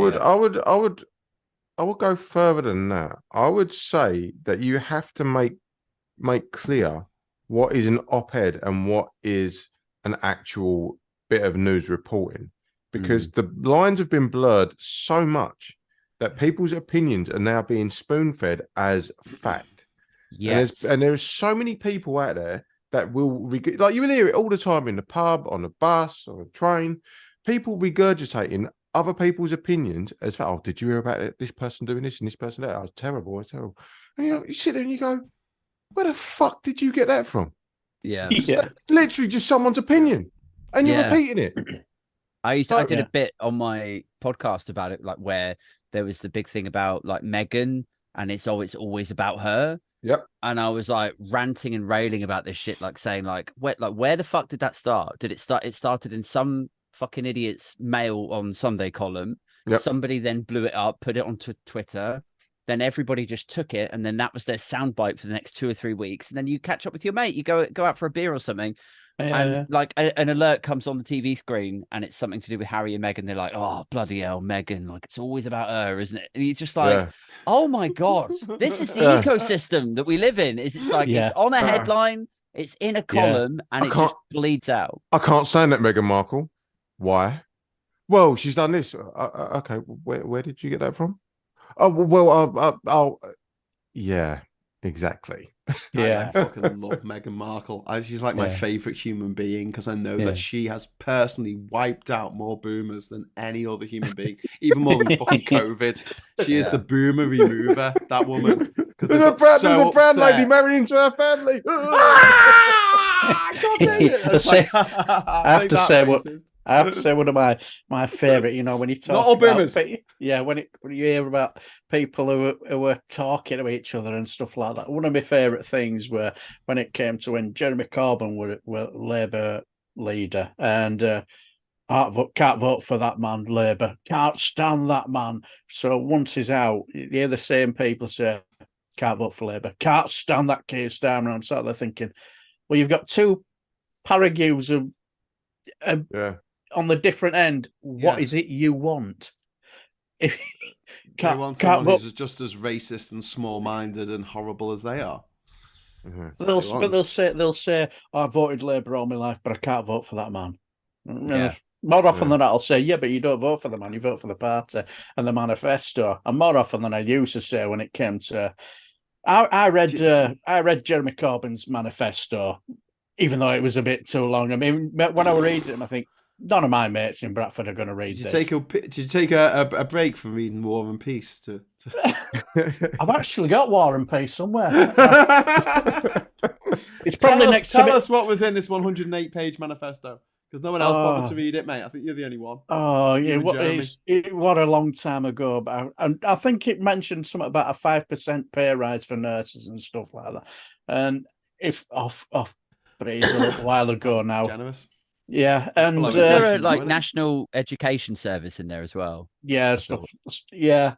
F: would go further than that. I would say that you have to make clear what is an op-ed and what is an actual bit of news reporting, because the lines have been blurred so much that people's opinions are now being spoon-fed as fact.
E: Yes.
F: And there's so many people out there that will, like, you will hear it all the time in the pub, on the bus, on a train, people regurgitating other people's opinions as, oh, did you hear about this person doing this and this person that? Oh, it's terrible, it's terrible. And you sit there and you go, where the fuck did you get that from?
E: Yeah.
F: Literally just someone's opinion, and you're repeating it.
E: I did a bit on my podcast about it, like where there was the big thing about like Meghan, and it's always about her.
F: Yep.
E: And I was like ranting and railing about this shit, like saying like where the fuck did that start? Did it start? It started in some fucking idiot's Mail on Sunday column.
F: Yep.
E: Somebody then blew it up, put it onto Twitter. Then everybody just took it, and then that was their soundbite for the next 2 or 3 weeks. And then you catch up with your mate, you go out for a beer or something, and like an alert comes on the TV screen, and it's something to do with Harry and Meghan. They're like, "Oh bloody hell, Meghan! Like it's always about her, isn't it?" And you're just like, "Oh my god, this is the ecosystem that we live in." It's like it's on a headline, it's in a column, and it just bleeds out.
F: I can't stand that Meghan Markle. Why? Well, she's done this. Okay, where did you get that from? Oh well, yeah, exactly.
A: I fucking love Meghan Markle. She's like my favorite human being, because I know that she has personally wiped out more boomers than any other human being, even more than fucking COVID. She is the boomer remover, that woman.
F: There's a brown lady married into her family.
C: I have to say one of my favorite. You know, when you talk
A: not all boomers.
C: when you hear about people who are talking to each other and stuff like that. One of my favorite things were when it came to when Jeremy Corbyn were Labour leader, and can't vote for that man, Labour, can't stand that man. So once he's out, you hear the same people say, can't vote for Labour, can't stand that Keir Starmer. I'm sat there thinking, well, you've got two paragues of on the different end. What is it you want? If
A: they want someone who's just as racist and small-minded and horrible as they are.
C: Mm-hmm. They'll say, oh, I voted Labour all my life, but I can't vote for that man. More often than not, I'll say, yeah, but you don't vote for the man, you vote for the party and the manifesto. And more often than I used to say when it came to, I read Jeremy Corbyn's manifesto, even though it was a bit too long. I mean, when I was reading it, I think none of my mates in Bradford are going to read this.
A: Did you take a break from reading War and Peace?
C: I've actually got War and Peace somewhere. It's probably
A: tell us what was in this 108-page manifesto, because no one else bothered to read it, mate. I think you're the only one.
C: Oh, yeah. What a long time ago. I think it mentioned something about a 5% pay rise for nurses and stuff like that. And if but it's a little while ago now.
A: Generous.
C: Yeah, and
E: there are like National Education Service in there as well.
C: Yeah, stuff. Yeah,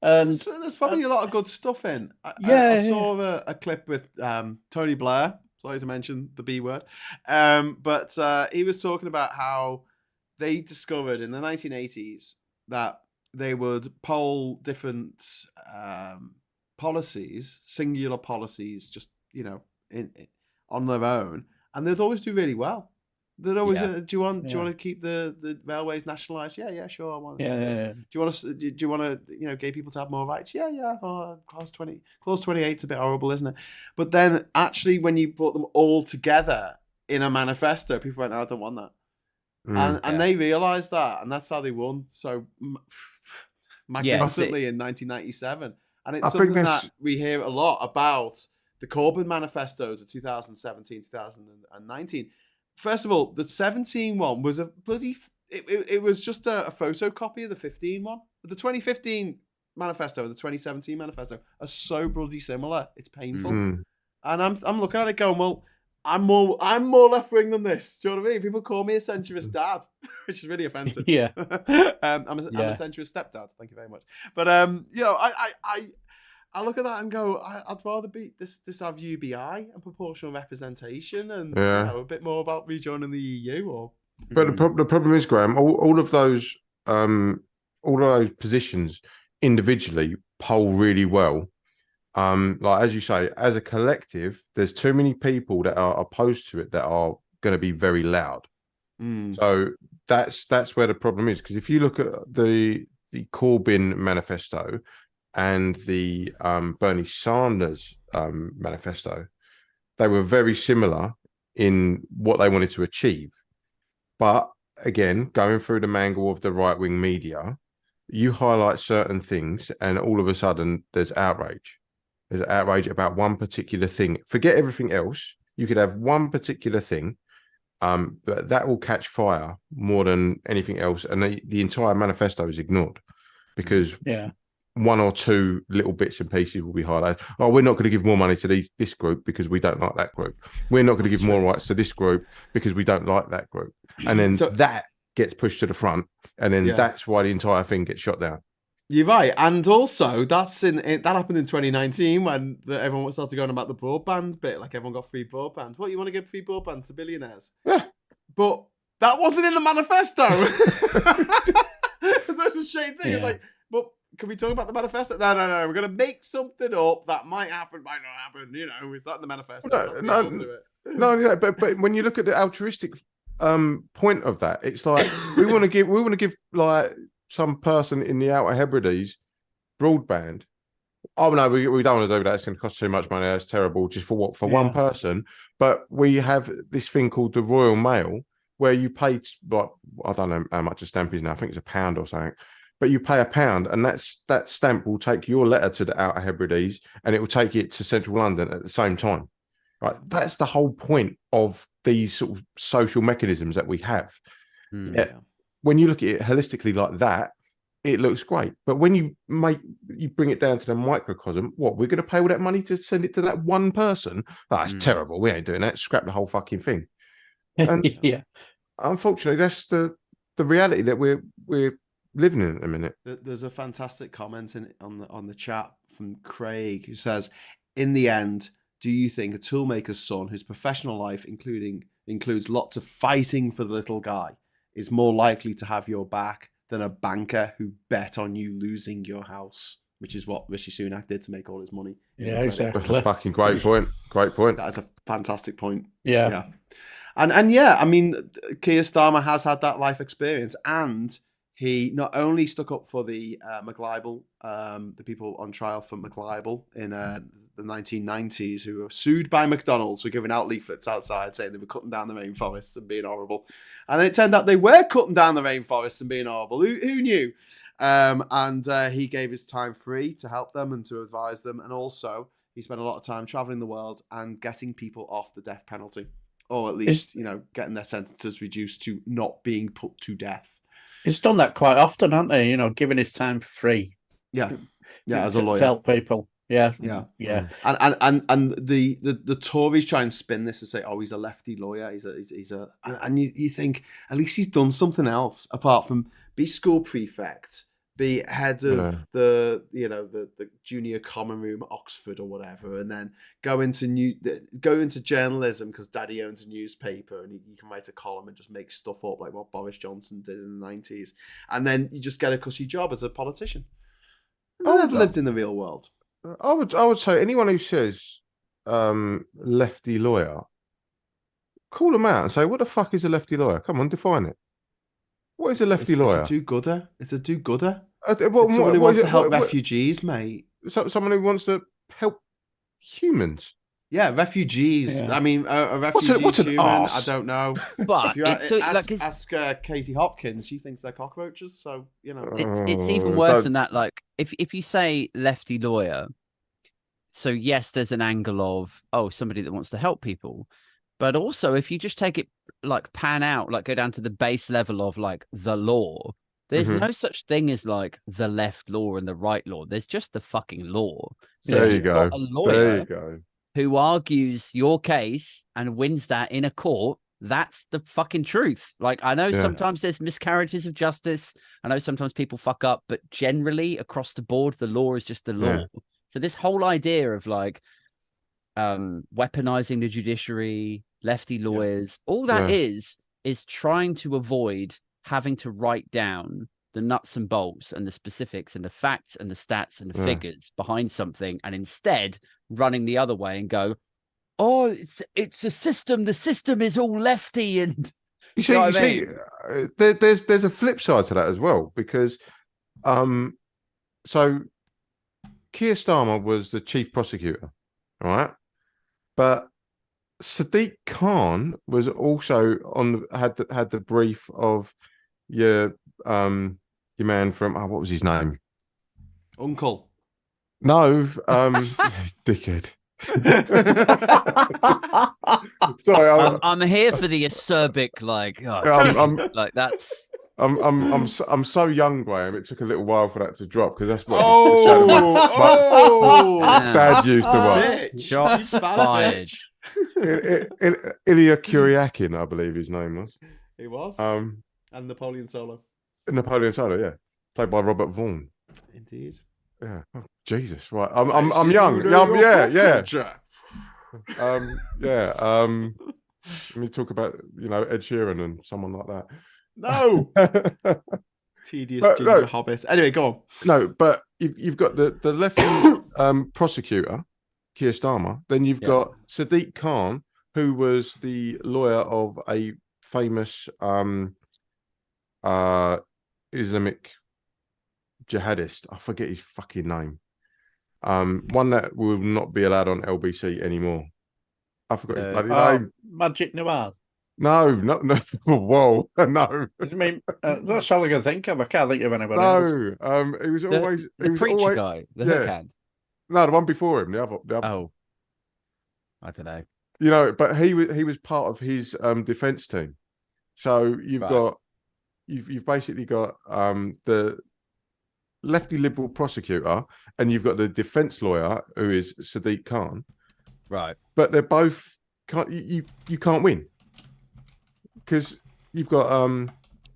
C: and
A: there's probably a lot of good stuff in. I saw a clip with Tony Blair Sorry to mention the B word. But he was talking about how they discovered in the 1980s that they would poll different policies, singular policies, just, on their own, and they'd always do really well. They'd always, do you want to keep the railways nationalised? Yeah, sure. I want.
C: Yeah.
A: Do you want to gay people to have more rights? Yeah. Oh, clause 28's a bit horrible, isn't it? But then actually, when you put them all together in a manifesto, people went, "Oh, I don't want that," and they realised that, and that's how they won so magnificently in 1997. And it's something that we hear a lot about the Corbyn manifestos of 2017, 2019. First of all, the 17 one was a bloody... It was just a photocopy of the 15 one. The 2015 manifesto and the 2017 manifesto are so bloody similar. It's painful. And I'm looking at it going, well, I'm more left-wing than this. Do you know what I mean? People call me a centrist dad, which is really offensive.
C: Yeah.
A: I'm a centrist stepdad. Thank you very much. But, I look at that and go, I'd rather be have UBI and proportional representation and a bit more about rejoining the EU.
F: But the problem is, Graham, all of those positions individually poll really well. Like as you say, as a collective, there's too many people that are opposed to it that are going to be very loud. So that's where the problem is. Because if you look at the Corbyn manifesto and the Bernie Sanders manifesto, they were very similar in what they wanted to achieve. But again, going through the mangle of the right-wing media, you highlight certain things and all of a sudden there's outrage. There's outrage about one particular thing. Forget everything else. You could have one particular thing, but that will catch fire more than anything else. And the entire manifesto is ignored because one or two little bits and pieces will be highlighted. Oh, we're not going to give more money to this group because we don't like that group. We're not going to give more rights to this group because we don't like that group. And then that gets pushed to the front. And then that's why the entire thing gets shot down.
A: You're right. And also, that happened in 2019 when everyone started going about the broadband bit. Like everyone got free broadband. What, you want to give free broadband to billionaires?
F: Yeah.
A: But that wasn't in the manifesto. So it's a shame thing. It's like, but can we talk about the manifesto? No. We're going to make something up that might happen, might not happen. Is that in the manifesto?
F: No. But when you look at the altruistic point of that, it's like we want to give like some person in the Outer Hebrides broadband. Oh no, we don't want to do that. It's going to cost too much money. That's terrible. Just for what? For one person. But we have this thing called the Royal Mail, where you pay, like, I don't know how much a stamp is now. I think it's £1 or something. But you pay £1, and that stamp will take your letter to the Outer Hebrides, and it will take it to Central London at the same time. Right? That's the whole point of these sort of social mechanisms that we have. When you look at it holistically like that, it looks great. But when you bring it down to the microcosm, what, we're going to pay all that money to send it to that one person? That's terrible. We ain't doing that. Scrap the whole fucking thing. And unfortunately, that's the reality that we're living in at the minute.
A: There's a fantastic comment on the chat from Craig who says, in the end, do you think a toolmaker's son whose professional life includes lots of fighting for the little guy is more likely to have your back than a banker who bet on you losing your house, which is what Rishi Sunak did to make all his money?
C: Yeah, exactly.
F: That's a fucking great point. Great point.
A: That is a fantastic point.
C: Yeah.
A: And I mean, Keir Starmer has had that life experience, and he not only stuck up for the McLibel, the people on trial for McLibel in the 1990s who were sued by McDonald's for giving out leaflets outside saying they were cutting down the rainforests and being horrible. And it turned out they were cutting down the rainforests and being horrible. Who knew? And he gave his time free to help them and to advise them. And also, he spent a lot of time traveling the world and getting people off the death penalty. Or at least, getting their sentences reduced to not being put to death.
C: He's done that quite often, hasn't he? Giving his time for free.
A: Yeah, as a lawyer.
C: To help people. Yeah.
A: And the Tories try and spin this and say, oh, he's a lefty lawyer. And you think at least he's done something else apart from be school prefect, be head of
F: Yeah.
A: the junior common room at Oxford or whatever, and then go into journalism because Daddy owns a newspaper and he can write a column and just make stuff up like what Boris Johnson did in the 90s, and then you just get a cushy job as a politician. I've lived in the real world.
F: I would say anyone who says lefty lawyer, call them out and say, what the fuck is a lefty lawyer? Come on, define it. What is a lefty lawyer?
A: It's a do-gooder. It's a do-gooder.
F: It's
A: someone who wants to help refugees, mate.
F: Someone who wants to help humans.
A: Yeah, refugees.
C: Yeah.
A: I mean, a refugee
F: what's an
A: human.
F: arse?
A: I don't know.
E: But
A: Ask Katie Hopkins. She thinks they're cockroaches. So
E: it's even worse than that. Like if you say lefty lawyer, so yes, there's an angle of somebody that wants to help people, but also if you just take it like pan out, like go down to the base level of like the law. There's no such thing as like the left law and the right law. There's just the fucking law. So
F: there
E: if
F: you
E: you've
F: go.
E: got a lawyer
F: There you go.
E: who argues your case and wins that in a court, that's the fucking truth. Like, I know sometimes there's miscarriages of justice. I know sometimes people fuck up, but generally across the board, the law is just the law.
F: Yeah.
E: So this whole idea of like weaponizing the judiciary, lefty lawyers, all that is trying to avoid having to write down the nuts and bolts and the specifics and the facts and the stats and the figures behind something, and instead running the other way and go, oh, it's a system. The system is all lefty. And
F: you see, there's a flip side to that as well, because so Keir Starmer was the chief prosecutor, all right, but Sadiq Khan was also had the brief of your man from what was his name?
A: Uncle.
F: No, dickhead. Sorry,
E: I'm here for the acerbic, like, like that's.
F: I'm so young, Graham. It took a little while for that to drop because that's what Dad used to watch.
E: Shots fired.
F: Ilya Kuryakin, I believe his name was.
A: He was. And Napoleon Solo.
F: Napoleon Solo, yeah, played by Robert Vaughn.
A: Indeed.
F: Yeah. Oh, Jesus. Right. I'm young. Yeah. Let me talk about Ed Sheeran and someone like that.
A: No. Tedious ginger hobbit. Anyway, go on.
F: No, but you've got the left prosecutor, Keir Starmer. Then you've got Sadiq Khan, who was the lawyer of a famous Islamic jihadist. I forget his fucking name. One that will not be allowed on LBC anymore. I forgot his bloody name.
C: Magic Noir.
F: No. Whoa, no.
C: I mean, that's all I can think of. I can't think of anyone
F: else.
C: No,
F: it was always
E: the preacher guy, the hook hand.
F: No, the one before him, the other.
E: Oh, I don't know.
F: But he was part of his defense team. So you've basically got the lefty liberal prosecutor, and you've got the defense lawyer who is Sadiq Khan.
E: Right.
F: But they're both you can't win. Because you've got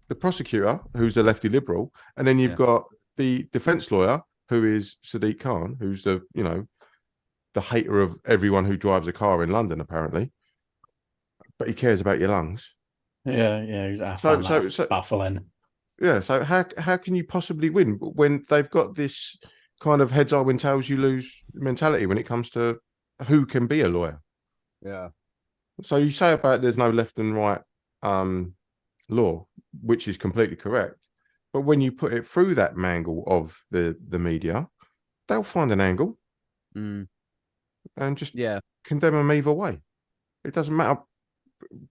F: the prosecutor, who's a lefty liberal, and then you've got the defense lawyer, who is Sadiq Khan, who's the hater of everyone who drives a car in London, apparently. But he cares about your lungs.
C: Yeah, exactly. So baffling.
F: Yeah, so how can you possibly win when they've got this kind of heads I win, tails you lose mentality when it comes to who can be a lawyer?
E: Yeah.
F: So you say about there's no left and right law, which is completely correct. But when you put it through that mangle of the media, they'll find an angle and just condemn them either way. It doesn't matter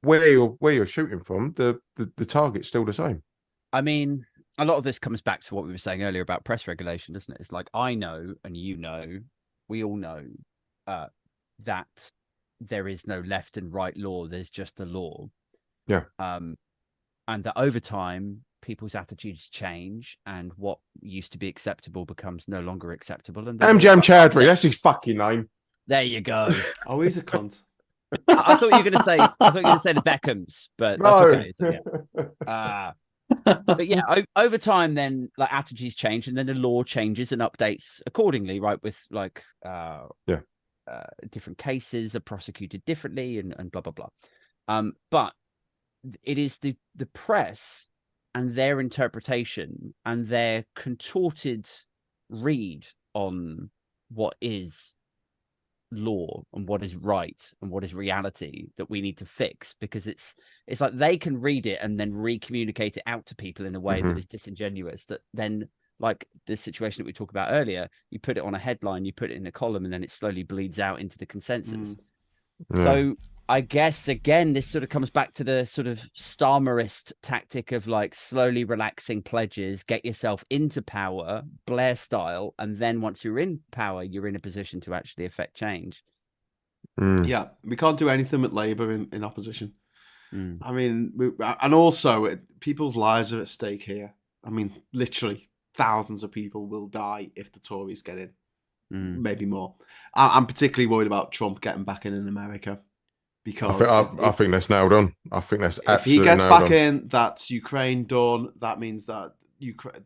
F: where you're shooting from. The target's still the same.
E: I mean, a lot of this comes back to what we were saying earlier about press regulation, doesn't it? It's like I know, and we all know that there is no left and right law. There's just a law.
F: Yeah.
E: And that over time, people's attitudes change, and what used to be acceptable becomes no longer acceptable. And
F: Amjam Chowdhury, that's his fucking name.
E: There you go.
A: Oh, he's a cunt.
E: I thought you were going to say. I thought you were going to say the Beckhams, but that's okay. So, But yeah, over time, then like attitudes change, and then the law changes and updates accordingly, right? With like, different cases are prosecuted differently, and blah blah blah. But it is the press and their interpretation and their contorted read on what is law and what is right and what is reality that we need to fix, because it's like they can read it and then re-communicate it out to people in a way that is disingenuous, that then, like the situation that we talked about earlier, you put it on a headline, you put it in a column, and then it slowly bleeds out into the consensus. So I guess again, this sort of comes back to the sort of Starmerist tactic of like slowly relaxing pledges, get yourself into power, Blair style, and then once you're in power, you're in a position to actually affect change.
A: Yeah, we can't do anything with Labour in opposition. I mean, and also people's lives are at stake here. I mean, literally thousands of people will die if the Tories get in, maybe more. I'm particularly worried about Trump getting back in America. Because
F: I think that's nailed on. I think that's
A: if he gets back in, that's Ukraine done. That means that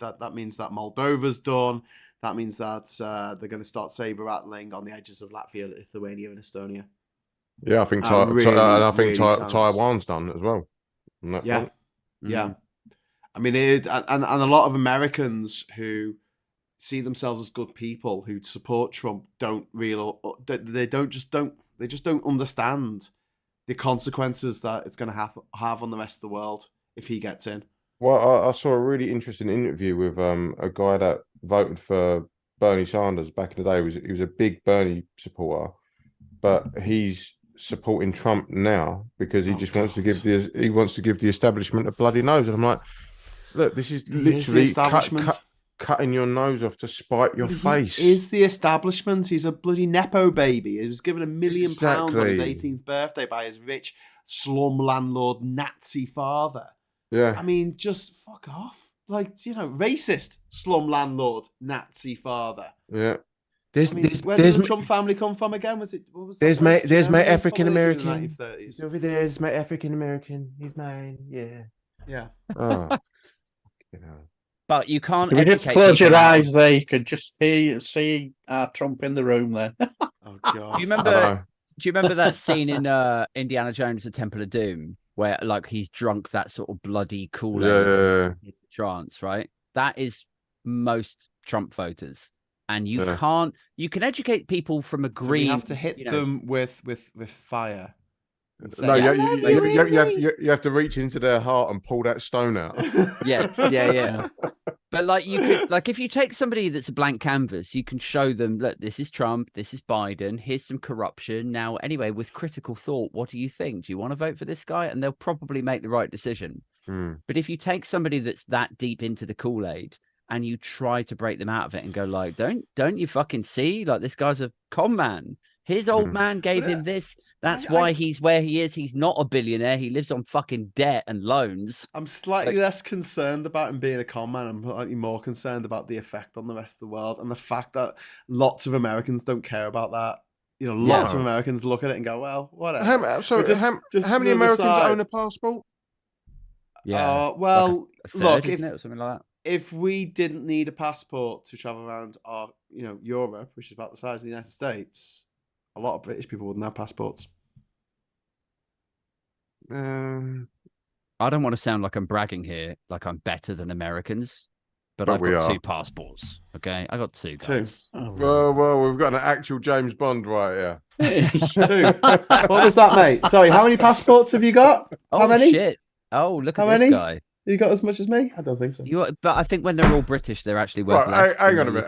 A: that means that Moldova's done. That means that they're going to start saber rattling on the edges of Latvia, Lithuania, and Estonia.
F: Yeah, I think Taiwan's done as well.
A: Yeah. I mean, and a lot of Americans who see themselves as good people who support Trump they just don't understand the consequences that it's going to have on the rest of the world if he gets in.
F: Well, I saw a really interesting interview with a guy that voted for Bernie Sanders back in the day. He was a big Bernie supporter, but he's supporting Trump now because he wants to give the establishment a bloody nose. And I'm like, look, this is literally cutting your nose off to spite your face.
A: He is the establishment. He's a bloody Nepo baby. He was given £1 million on his 18th birthday by his rich slum landlord Nazi father.
F: Yeah.
A: I mean, just fuck off. Like, racist slum landlord Nazi father.
F: Yeah.
A: Where did the Trump family come from again? What was that?
F: There's my African American.
A: Over
F: there's my African American. He's mine. Yeah.
A: Yeah.
F: Oh.
E: But you can't.
C: If you just close your eyes there, you could just see Trump in the room there.
A: Oh God!
E: Do you remember that scene in Indiana Jones: The Temple of Doom, where like he's drunk that sort of bloody Kool-Aid trance, right? That is most Trump voters, and you can't. You can educate people from agreeing.
A: So you have to hit them with fire.
F: No, you have to reach into their heart and pull that stone out.
E: Yes, yeah. But like you could, like if you take somebody that's a blank canvas, you can show them, look, this is Trump, this is Biden, here's some corruption. Now, anyway, with critical thought, what do you think? Do you want to vote for this guy? And they'll probably make the right decision. But if you take somebody that's that deep into the Kool-Aid and you try to break them out of it and go like, don't you fucking see? Like this guy's a con man. His old man gave him this. That's why he's where he is. He's not a billionaire. He lives on fucking debt and loans.
A: I'm slightly less concerned about him being a con man. I'm slightly more concerned about the effect on the rest of the world and the fact that lots of Americans don't care about that. Lots of Americans look at it and go, well, whatever.
F: How many Americans own a passport?
E: Yeah.
A: Well,
E: like a third,
A: look,
E: isn't it, or something like that?
A: If we didn't need a passport to travel around our, Europe, which is about the size of the United States, a lot of British people wouldn't have passports.
E: I don't want to sound like I'm bragging here, like I'm better than Americans, but I've got 2 passports. Okay, I got 2 guys.
A: 2.
F: Oh, well, we've got an actual James Bond right here.
A: 2. What was that, mate? Sorry, how many passports have you got? How many?
E: Shit. Oh, look
A: how
E: at
A: many?
E: This guy.
A: You got as much as me? I don't think so.
E: But I think when they're all British, they're actually worth less.
F: Hang on a minute.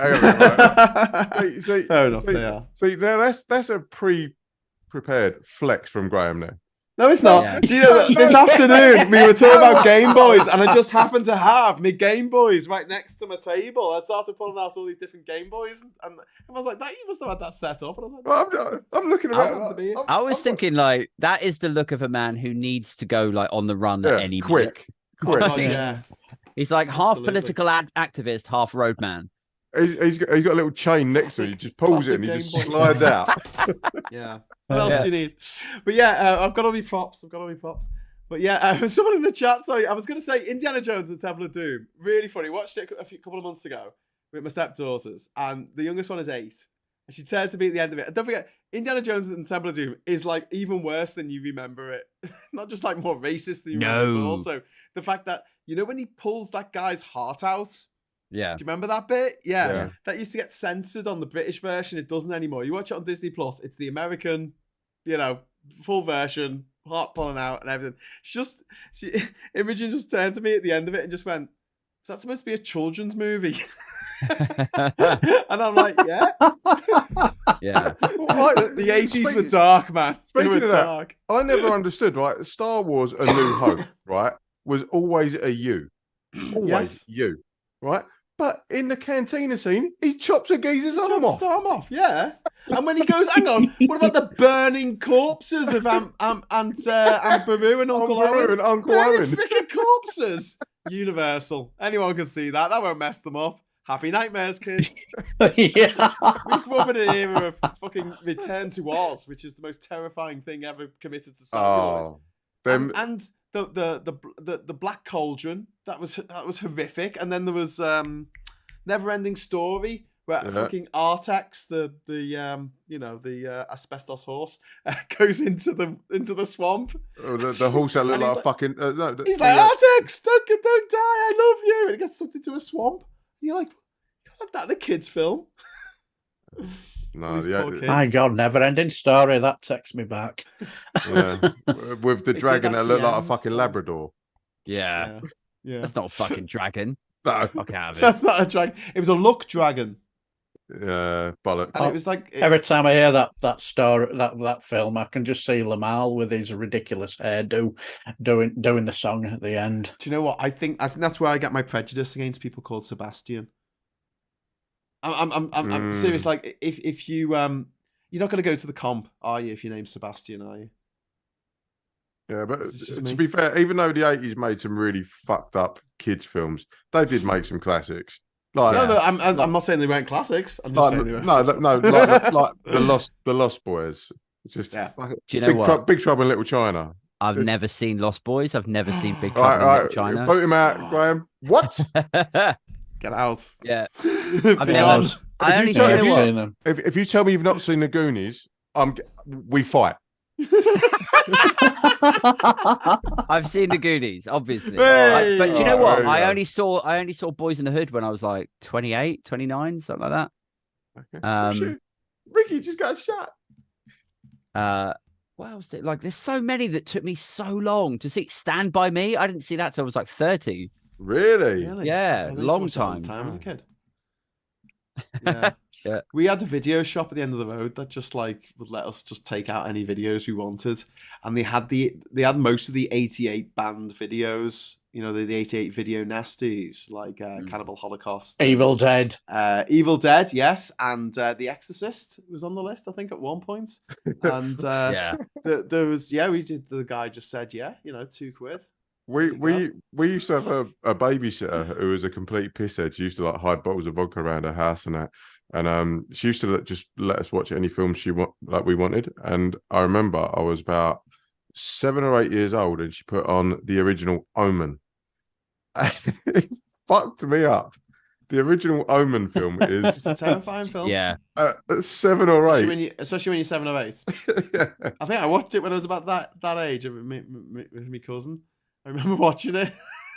A: Fair enough, they are.
F: See, that's a pre-prepared flex from Graham there.
A: No, it's not. Yeah. This afternoon, we were talking about Game Boys, and I just happened to have my Game Boys right next to my table. I started pulling out all these different Game Boys, and I was like, "That you must have had that set up." And I was like,
F: well, I'm looking around.
E: I was thinking, like, that is the look of a man who needs to go like on the run at any
F: quick.
A: Yeah.
E: He's like half political activist, half roadman.
F: He's got a little chain next to him. He just pulls it and he just slides out.
A: Yeah. What else do you need? But yeah, I've got all my props. But yeah, someone in the chat. Sorry, I was going to say Indiana Jones and the Temple of Doom. Really funny. Watched it a couple of months ago with my stepdaughters, and the youngest one is 8. And she turned to me at the end of it. And don't forget, Indiana Jones and the Temple of Doom is like even worse than you remember it. Not just like more racist than you remember, but also the fact that when he pulls that guy's heart out.
E: Yeah.
A: Do you remember that bit? Yeah.
F: Yeah.
A: That used to get censored on the British version. It doesn't anymore. You watch it on Disney Plus. It's the American, full version, heart pulling out and everything. Imogen just turned to me at the end of it and just went, "Is that supposed to be a children's movie?" And I'm like, yeah.
E: Yeah.
A: The 80s were dark, man. They
F: Speaking
A: were
F: of that,
A: dark.
F: I never understood, right? Star Wars A New Hope, right, was always a you. Always
A: Yes.
F: you, right? But in the cantina scene, he chops a geezer's arm
A: Chops
F: off.
A: his arm off, yeah. And when he goes, hang on, what about the burning corpses of Aunt Beru and Uncle
F: Beru
A: Owen?
F: and Uncle
A: Burning
F: Owen.
A: freaking corpses. Universal. Anyone can see that. That won't mess them up. Happy nightmares, kids.
C: Yeah.
A: We grew up in an era of fucking Return to Oz, which is the most terrifying thing ever committed to celluloid.
F: Oh, them.
A: And the Black Cauldron, that was horrific. And then there was Never Ending Story, where fucking Artax, the asbestos horse, goes into the swamp.
F: The horse that looked like a fucking. No,
A: He's like, Artax, don't die, I love you, and it gets sucked into a swamp. And you're like, you can't have that in a kids' film.
F: No,
A: These poor kids.
C: My God, never ending story. That takes me back.
F: yeah, with the
A: It
F: dragon
A: did
F: that looked like a
A: actually
F: fucking
A: end,
F: Labrador.
E: Yeah.
A: Yeah.
E: That's not a fucking dragon.
F: No,
E: Fuck out of it.
A: That's not a dragon. It was a luck dragon.
F: bollocks.
A: And it was like
C: Every time I hear that story, that film, I can just see Lamal with his ridiculous hairdo doing the song at the end.
A: Do you know what? I think that's where I get my prejudice against people called Sebastian. I'm serious. Like, if you you're not going to go to the comp, are you? If your name's Sebastian, are you?
F: Yeah, but
A: It's just
F: to
A: me.
F: be fair, even though the 80s made some really fucked up kids films, they did make some classics. Like,
A: No, I'm not saying they weren't classics. I'm just saying they were.
F: like the Lost Boys. It's just
A: Yeah.
F: fucking
E: Do you know what?
F: Big Trouble in Little China.
E: I've never seen Lost Boys. I've never seen Big Trouble in
F: Right,
E: Little China.
F: boot him out, Graham. What?
A: Get out.
E: Yeah.
A: I've
E: never- I only
F: tell
E: do
F: me
E: you
C: Seen them.
F: if you tell me you've not seen the Goonies, we fight.
E: I've seen the Goonies, obviously.
A: Hey!
E: But do you know
F: Oh,
E: what?
F: there you
E: I
F: go.
E: only saw Boys in the Hood when I was like 28, 29, something like
F: Okay.
E: that.
F: Shoot. Ricky just got shot.
E: What else did like? There's so many that took me so long to see. Stand By Me. I didn't see that till I was like 30.
F: Really?
A: Really?
E: Yeah,
A: I used to
E: long
A: watch that all the
E: time.
A: as a kid. Yeah.
E: Yeah.
A: We had a video shop at the end of the road that just like would let us just take out any videos we wanted, and they had most of the 88 banned videos. You know, the 88 video nasties like Cannibal Holocaust,
C: Evil Dead.
A: Evil Dead, yes, and The Exorcist was on the list, I think, at one point. And
E: Yeah.
A: there was we did. The guy just said, £2.
F: We used to have a babysitter who was a complete pisshead. She used to like hide bottles of vodka around her house and that. And she used to just let us watch any film we wanted. And I remember I was about 7 or 8 years old, and she put on the original Omen. It fucked me up. The original Omen film
A: It's
F: is
A: a terrifying film.
E: Yeah.
F: 7 or 8.
A: Especially when you're 7 or 8.
F: Yeah.
A: I think I watched it when I was about that age with my cousin. I remember watching it.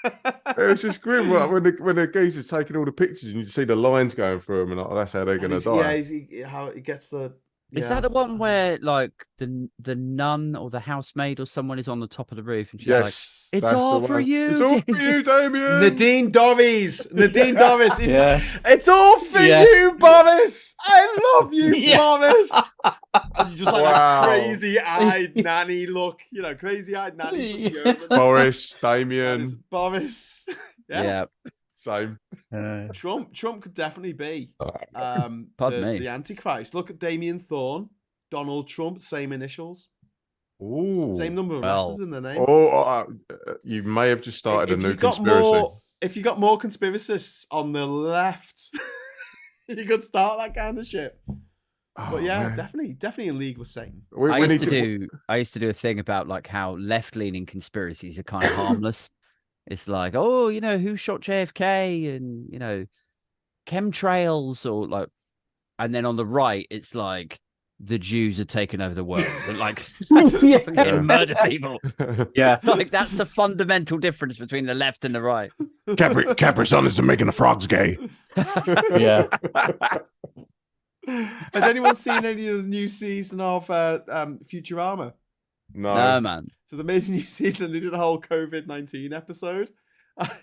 F: It was just grim. Like, when the geezer's taking all the pictures and you see the lines going through them, and like, that's how they're going to die.
A: Yeah, how he gets the.
E: Is that the one where like the nun or the housemaid or someone is on the top of the roof and she's like,
F: Yes,
E: "It's
F: that's
E: all
F: the
E: for
F: one.
E: you,
F: It's all for you, Damien."
A: Nadine Dorries?
C: Yeah.
A: It's all for
C: Yes.
A: you, Boris. I love you,
C: Yeah.
A: Boris. And you just like
F: Wow.
A: that crazy-eyed nanny look, crazy-eyed nanny. From Yeoman.
F: Boris,
A: That is
F: Damien,
A: Boris.
E: Yeah.
F: same.
A: Trump could definitely be
E: Pardon me.
A: the Antichrist. Look at Damien Thorne, Donald Trump, same initials,
F: Ooh.
A: same number of
E: Well.
A: letters in their name.
F: You may have just started a
A: If
F: new
A: you got
F: conspiracy.
A: if you got more conspiracists on the left, you could start that kind of shit. But yeah, definitely in league with Satan.
E: I used to do a thing about like how left-leaning conspiracies are kind of harmless. It's like, oh, who shot JFK and chemtrails or like, and then on the right, it's like the Jews are taking over the world and like murder people.
C: Yeah,
E: like that's the fundamental difference between the left and the right.
F: Capri Sun is making the frogs gay.
C: yeah.
A: Has anyone seen any of the new season of Futurama?
E: No, man.
A: So they made a new season. They did a whole COVID-19 episode.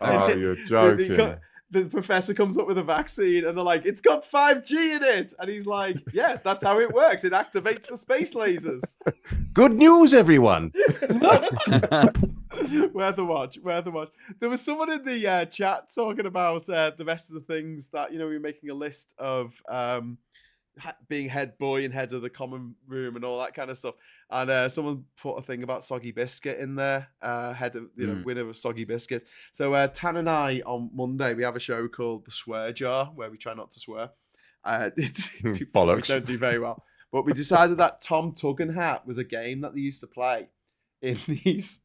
F: Oh, you're joking.
A: The professor comes up with a vaccine, and they're like, "It's got 5G in it," and he's like, "Yes, that's how it works. It activates the space lasers."
F: Good news, everyone.
A: Worth a watch. There was someone in the chat talking about the rest of the things that we were making a list of. Being head boy and head of the common room and all that kind of stuff, and someone put a thing about Soggy Biscuit in there, head of winner of Soggy Biscuit. So Tan and I on Monday we have a show called The Swear Jar where we try not to swear.
F: Bollocks.
A: We don't do very well, but we decided that Tom Tug and Hat was a game that they used to play in these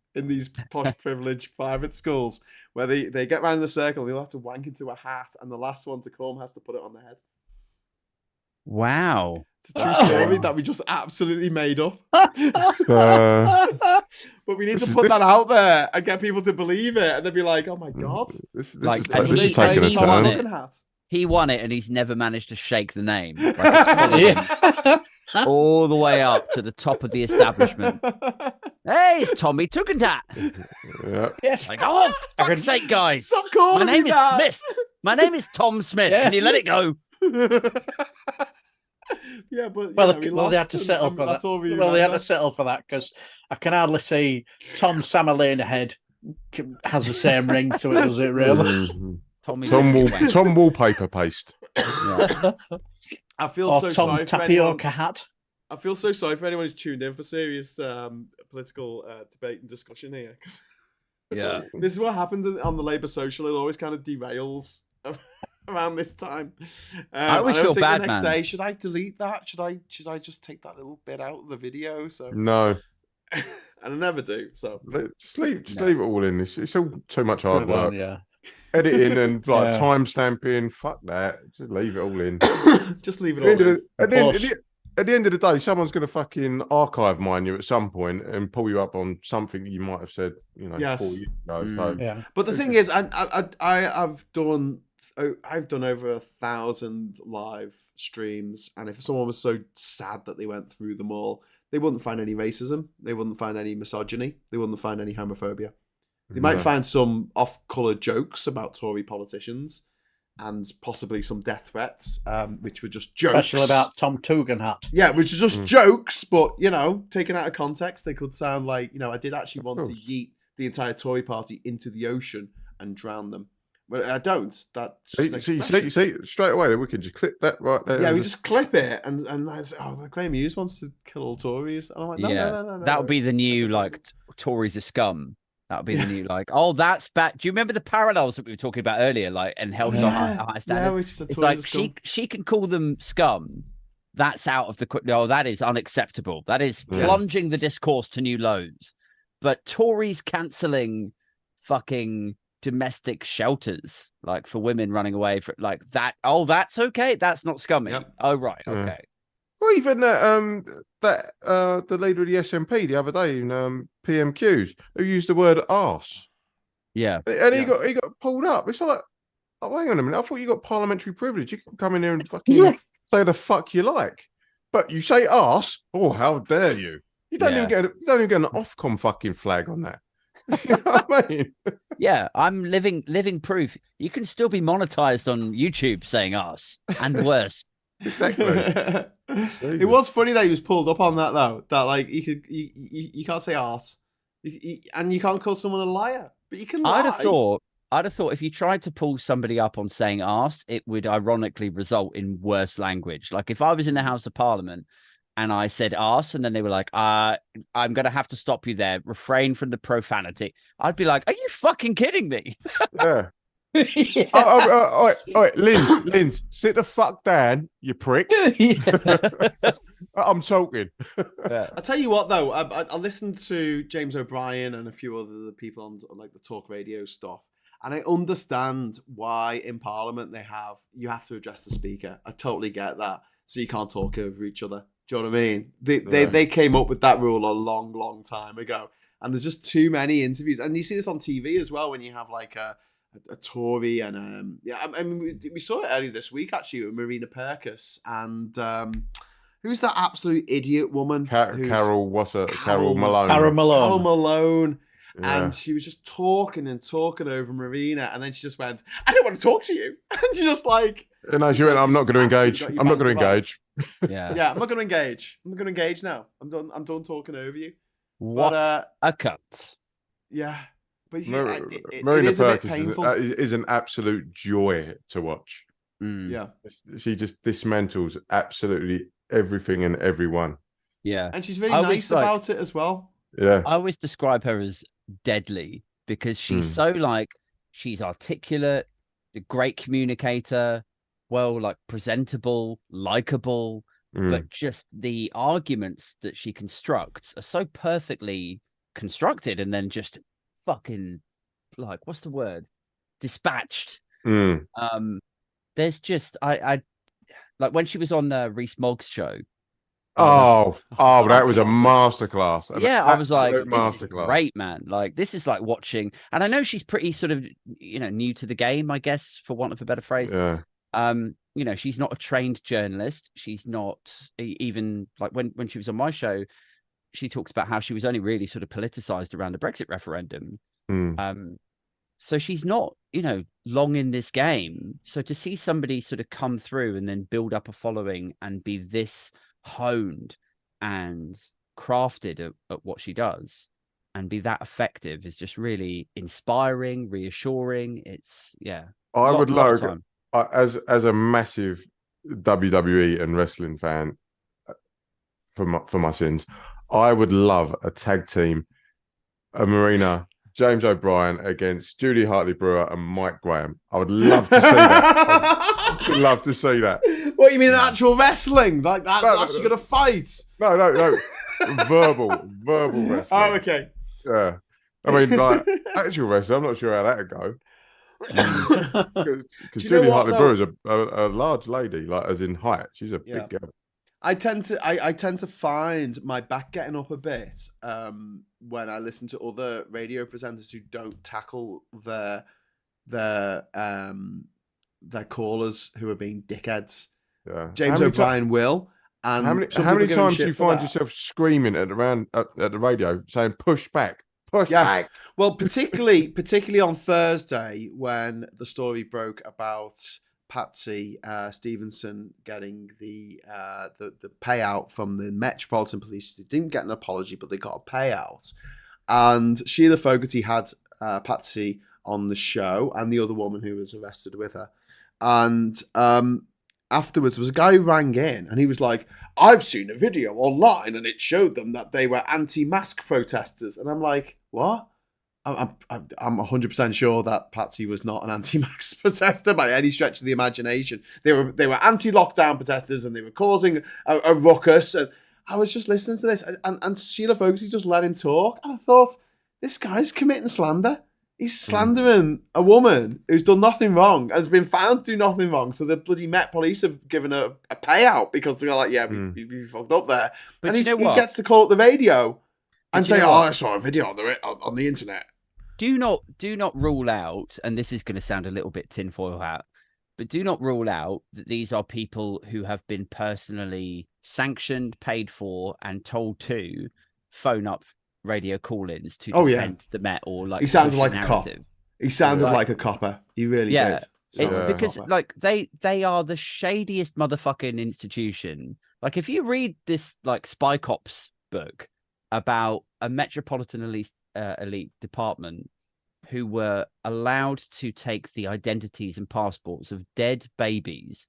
A: posh privileged private schools where they get round in a circle, they'll have to wank into a hat, and the last one to come has to put it on the head.
E: Wow.
A: It's a true story that we just absolutely made up. But we need to put that out there and get people to believe it, and they'll be like, "Oh my god!"
F: This
E: he
F: is taking a turn.
E: He won it, and he's never managed to shake the name. Like it's followed him all the way up to the top of the establishment. Hey, it's Tommy Tugendhat.
F: Yeah.
C: Yes.
E: Like, oh, for fuck's sake, guys!
A: Stop calling
E: My name
A: me
E: is
A: that.
E: Smith. My name is Tom Smith.
C: Yes.
E: Can you let it go?
A: Yeah, but
C: Well, they had to settle for that. Well, they had to settle for that because I can hardly see Tom Samalena head has the same ring to it, does it? Really?
F: Tom Wallpaper Paste.
E: Yeah.
A: I feel
C: Or
A: so
C: Tom
A: sorry for anyone.
C: Tapioca Hat.
A: I feel so sorry for anyone who's tuned in for serious political debate and discussion here. Cause
E: Yeah.
A: this is what happens on the Labour Social. It always kind of derails around this time.
E: I always feel bad,
A: the next
E: man.
A: day, should I delete that? Should I just take that little bit out of the video? So
F: No.
A: and I never do. So
F: Just leave it all in. It's all too much hard work.
C: Yeah.
F: Editing and like
C: Yeah.
F: time stamping. Fuck that. Just leave it all in.
A: just leave it all in.
F: At the end of the day, someone's going to fucking archive mine you at some point and pull you up on something you might have said,
A: Yes.
F: 4 years ago. So,
C: Yeah.
A: But the thing is, I've done over 1,000 live streams, and if someone was so sad that they went through them all, they wouldn't find any racism, they wouldn't find any misogyny, they wouldn't find any homophobia. They might find some off-color jokes about Tory politicians and possibly some death threats, which were just jokes.
C: Especially about Tom Tugendhat.
A: Yeah, which are just jokes, but taken out of context, they could sound like I did actually want to yeet the entire Tory party into the ocean and drown them. But I don't. That's just
F: see, straight away we can just clip that right there.
A: yeah, we just clip it, and I say, Graham Hughes wants to kill all Tories. And I'm like, no.
E: That would be the new Tories are scum. That would be the new oh, that's bad. Do you remember the parallels that we were talking about earlier? And held on high standard.
A: Yeah, which is
E: it's like she can call them scum. That's out of the no. That is unacceptable. That is plunging the discourse to new lows. But Tories cancelling fucking domestic shelters for women running away from that. Oh, that's okay. That's not scummy.
A: Yep.
E: Oh, right. Okay.
F: Or even the leader of the SNP the other day in PMQs who used the word arse.
E: Yeah.
F: And he got pulled up. It's like, oh, hang on a minute. I thought you got parliamentary privilege. You can come in here and fucking say the fuck you like. But you say arse, oh, how dare you? You don't even get an Ofcom fucking flag on that. You know what I mean?
E: Yeah, I'm living proof. You can still be monetized on YouTube saying arse and worse.
F: Exactly.
A: It was funny that he was pulled up on that though. That you can't say arse, and you can't call someone a liar, but you can lie.
E: I'd have thought if you tried to pull somebody up on saying arse, it would ironically result in worse language. Like if I was in the House of Parliament and I said arse, and then they were like, I'm going to have to stop you there. Refrain from the profanity. I'd be like, are you fucking kidding me?
F: Yeah. All right, Linz, sit the fuck down, you prick. I'm talking.
A: I'll tell you what, though, I listened to James O'Brien and a few other people on like the talk radio stuff, and I understand why in Parliament you have to address the speaker. I totally get that, so you can't talk over each other. Do you know what I mean? They came up with that rule a long time ago, and there's just too many interviews, and you see this on TV as well when you have like a Tory and I mean we saw it earlier this week actually with Marina Perkis and who's that absolute idiot woman?
F: Carol Malone.
C: Carol Malone.
A: Carol Malone.
F: Yeah.
A: And she was just talking over Marina, and then she just went, "I don't want to talk to you," and she's just like,
F: she went, "I'm not going to engage. I'm not going to engage."
E: Yeah,
A: I'm not going to engage. I'm not going to engage now. I'm done talking over you.
E: What a cut!
A: Yeah. But
F: Marina Perkins is an absolute joy to watch.
A: Yeah,
F: she just dismantles absolutely everything and everyone.
E: Yeah,
A: and she's very nice about it as well.
F: Yeah,
E: I always describe her as deadly because she's so like she's articulate, a great communicator, well, like presentable, likable, but just the arguments that she constructs are so perfectly constructed, and then just fucking like what's the word dispatched. There's just I like when she was on Reese Mogg's show.
F: That was a masterclass.
E: I was like, this is great, man. Like this is like watching, and I know she's pretty sort of new to the game, I guess, for want of a better phrase.
F: Yeah.
E: She's not a trained journalist. She's not even like when she was on my show, she talked about how she was only really sort of politicized around the Brexit referendum. So she's not, long in this game. So to see somebody sort of come through and then build up a following and be this honed and crafted at what she does and be that effective is just really inspiring, reassuring. It's
F: I would like, as a massive WWE and wrestling fan, for my sins, I would love a tag team, a Marina, James O'Brien against Judy Hartley-Brewer and Mike Graham. I would love to see that. I would love to see that.
A: What, you mean actual wrestling? Like that?
F: No,
A: actually going to fight?
F: No. verbal wrestling.
A: Oh, okay.
F: Yeah. I mean, like, actual wrestling, I'm not sure how that'd go. Because Judy Hartley-Brewer is a large lady, like as in height. She's a big girl.
A: I tend to find my back getting up a bit when I listen to other radio presenters who don't tackle their callers who are being dickheads.
F: Yeah.
A: James O'Brien will. And
F: how many times do you find yourself screaming at the radio saying push back? Push back.
A: Well, particularly on Thursday when the story broke about Patsy Stevenson getting the payout from the Metropolitan Police. They didn't get an apology, but they got a payout. And Sheila Fogarty had Patsy on the show and the other woman who was arrested with her. And afterwards, there was a guy who rang in and he was like, "I've seen a video online and it showed them that they were anti-mask protesters." And I'm like, what? I'm 100% sure that Patsy was not an anti-mask protester by any stretch of the imagination. They were anti-lockdown protesters and they were causing a ruckus. And I was just listening to this, and Sheila Fogarty just let him talk. And I thought, this guy's committing slander. He's slandering a woman who's done nothing wrong and has been found to do nothing wrong. So the bloody Met Police have given her a payout because they're like, we fucked up there.
E: But
A: and he gets to call up the radio and say, I saw a video on the internet.
E: Do not rule out, and this is going to sound a little bit tinfoil hat, but do not rule out that these are people who have been personally sanctioned, paid for, and told to phone up radio call-ins to defend the Met or like.
A: He sounded like a cop. He sounded like a copper. He really did.
E: It's because like they are the shadiest motherfucking institution. Like if you read this like Spy Cops book about a Metropolitan elite department who were allowed to take the identities and passports of dead babies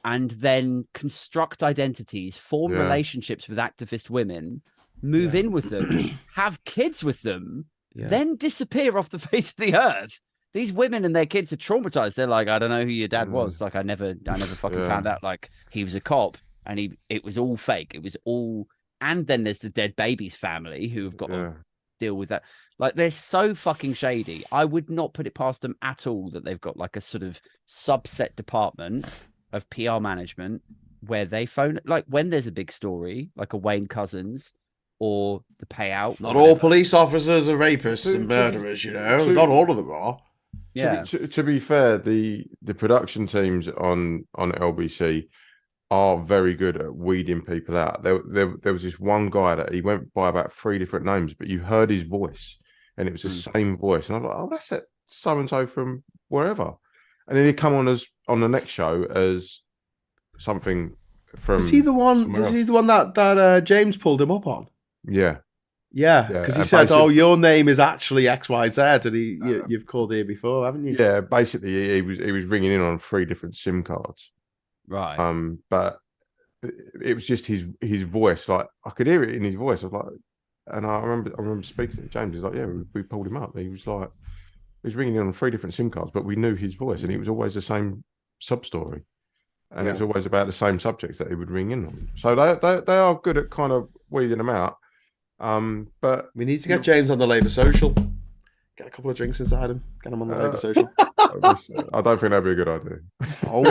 E: and then construct identities, form relationships with activist women, move in with them, have kids with them, then disappear off the face of the earth. these women and their kids are traumatized. They're like, I don't know who your dad was. Like, I never fucking found out. Like, he was a cop, and it was all fake. It was all. And then there's the dead baby's family who have got to deal with that. Like, they're so fucking shady. I would not put it past them at all that they've got like a sort of subset department of PR management where they phone, like, when there's a big story, like a Wayne Cousins or the payout.
A: Not all police officers are rapists and murderers, you know. Not all of them are.
E: Yeah.
F: To be fair, the production teams on LBC are very good at weeding people out. There was this one guy that he went by about 3 different names, but you heard his voice, and it was the same voice. And I was like, oh, that's that so and so from wherever. And then he'd come on the next show as something from.
A: Is he the one? Is he the one that James pulled him up on?
F: Yeah.
A: Yeah, because he said, "Oh, your name is actually XYZ," and you've called here before, haven't you?
F: Yeah, basically, he was ringing in on 3 different SIM cards.
E: Right.
F: But it was just his voice. Like, I could hear it in his voice. I was like, and I remember speaking to James. He's like, "Yeah, we pulled him up." He was like, he was ringing in on 3 different SIM cards, but we knew his voice, and it was always the same sub story, and it was always about the same subjects that he would ring in on. So they are good at kind of weeding them out. But
A: we need to get James on the Labour Social. Get a couple of drinks inside him. Get him on the Labour Social.
F: I don't think that'd be a good idea.
A: Oh.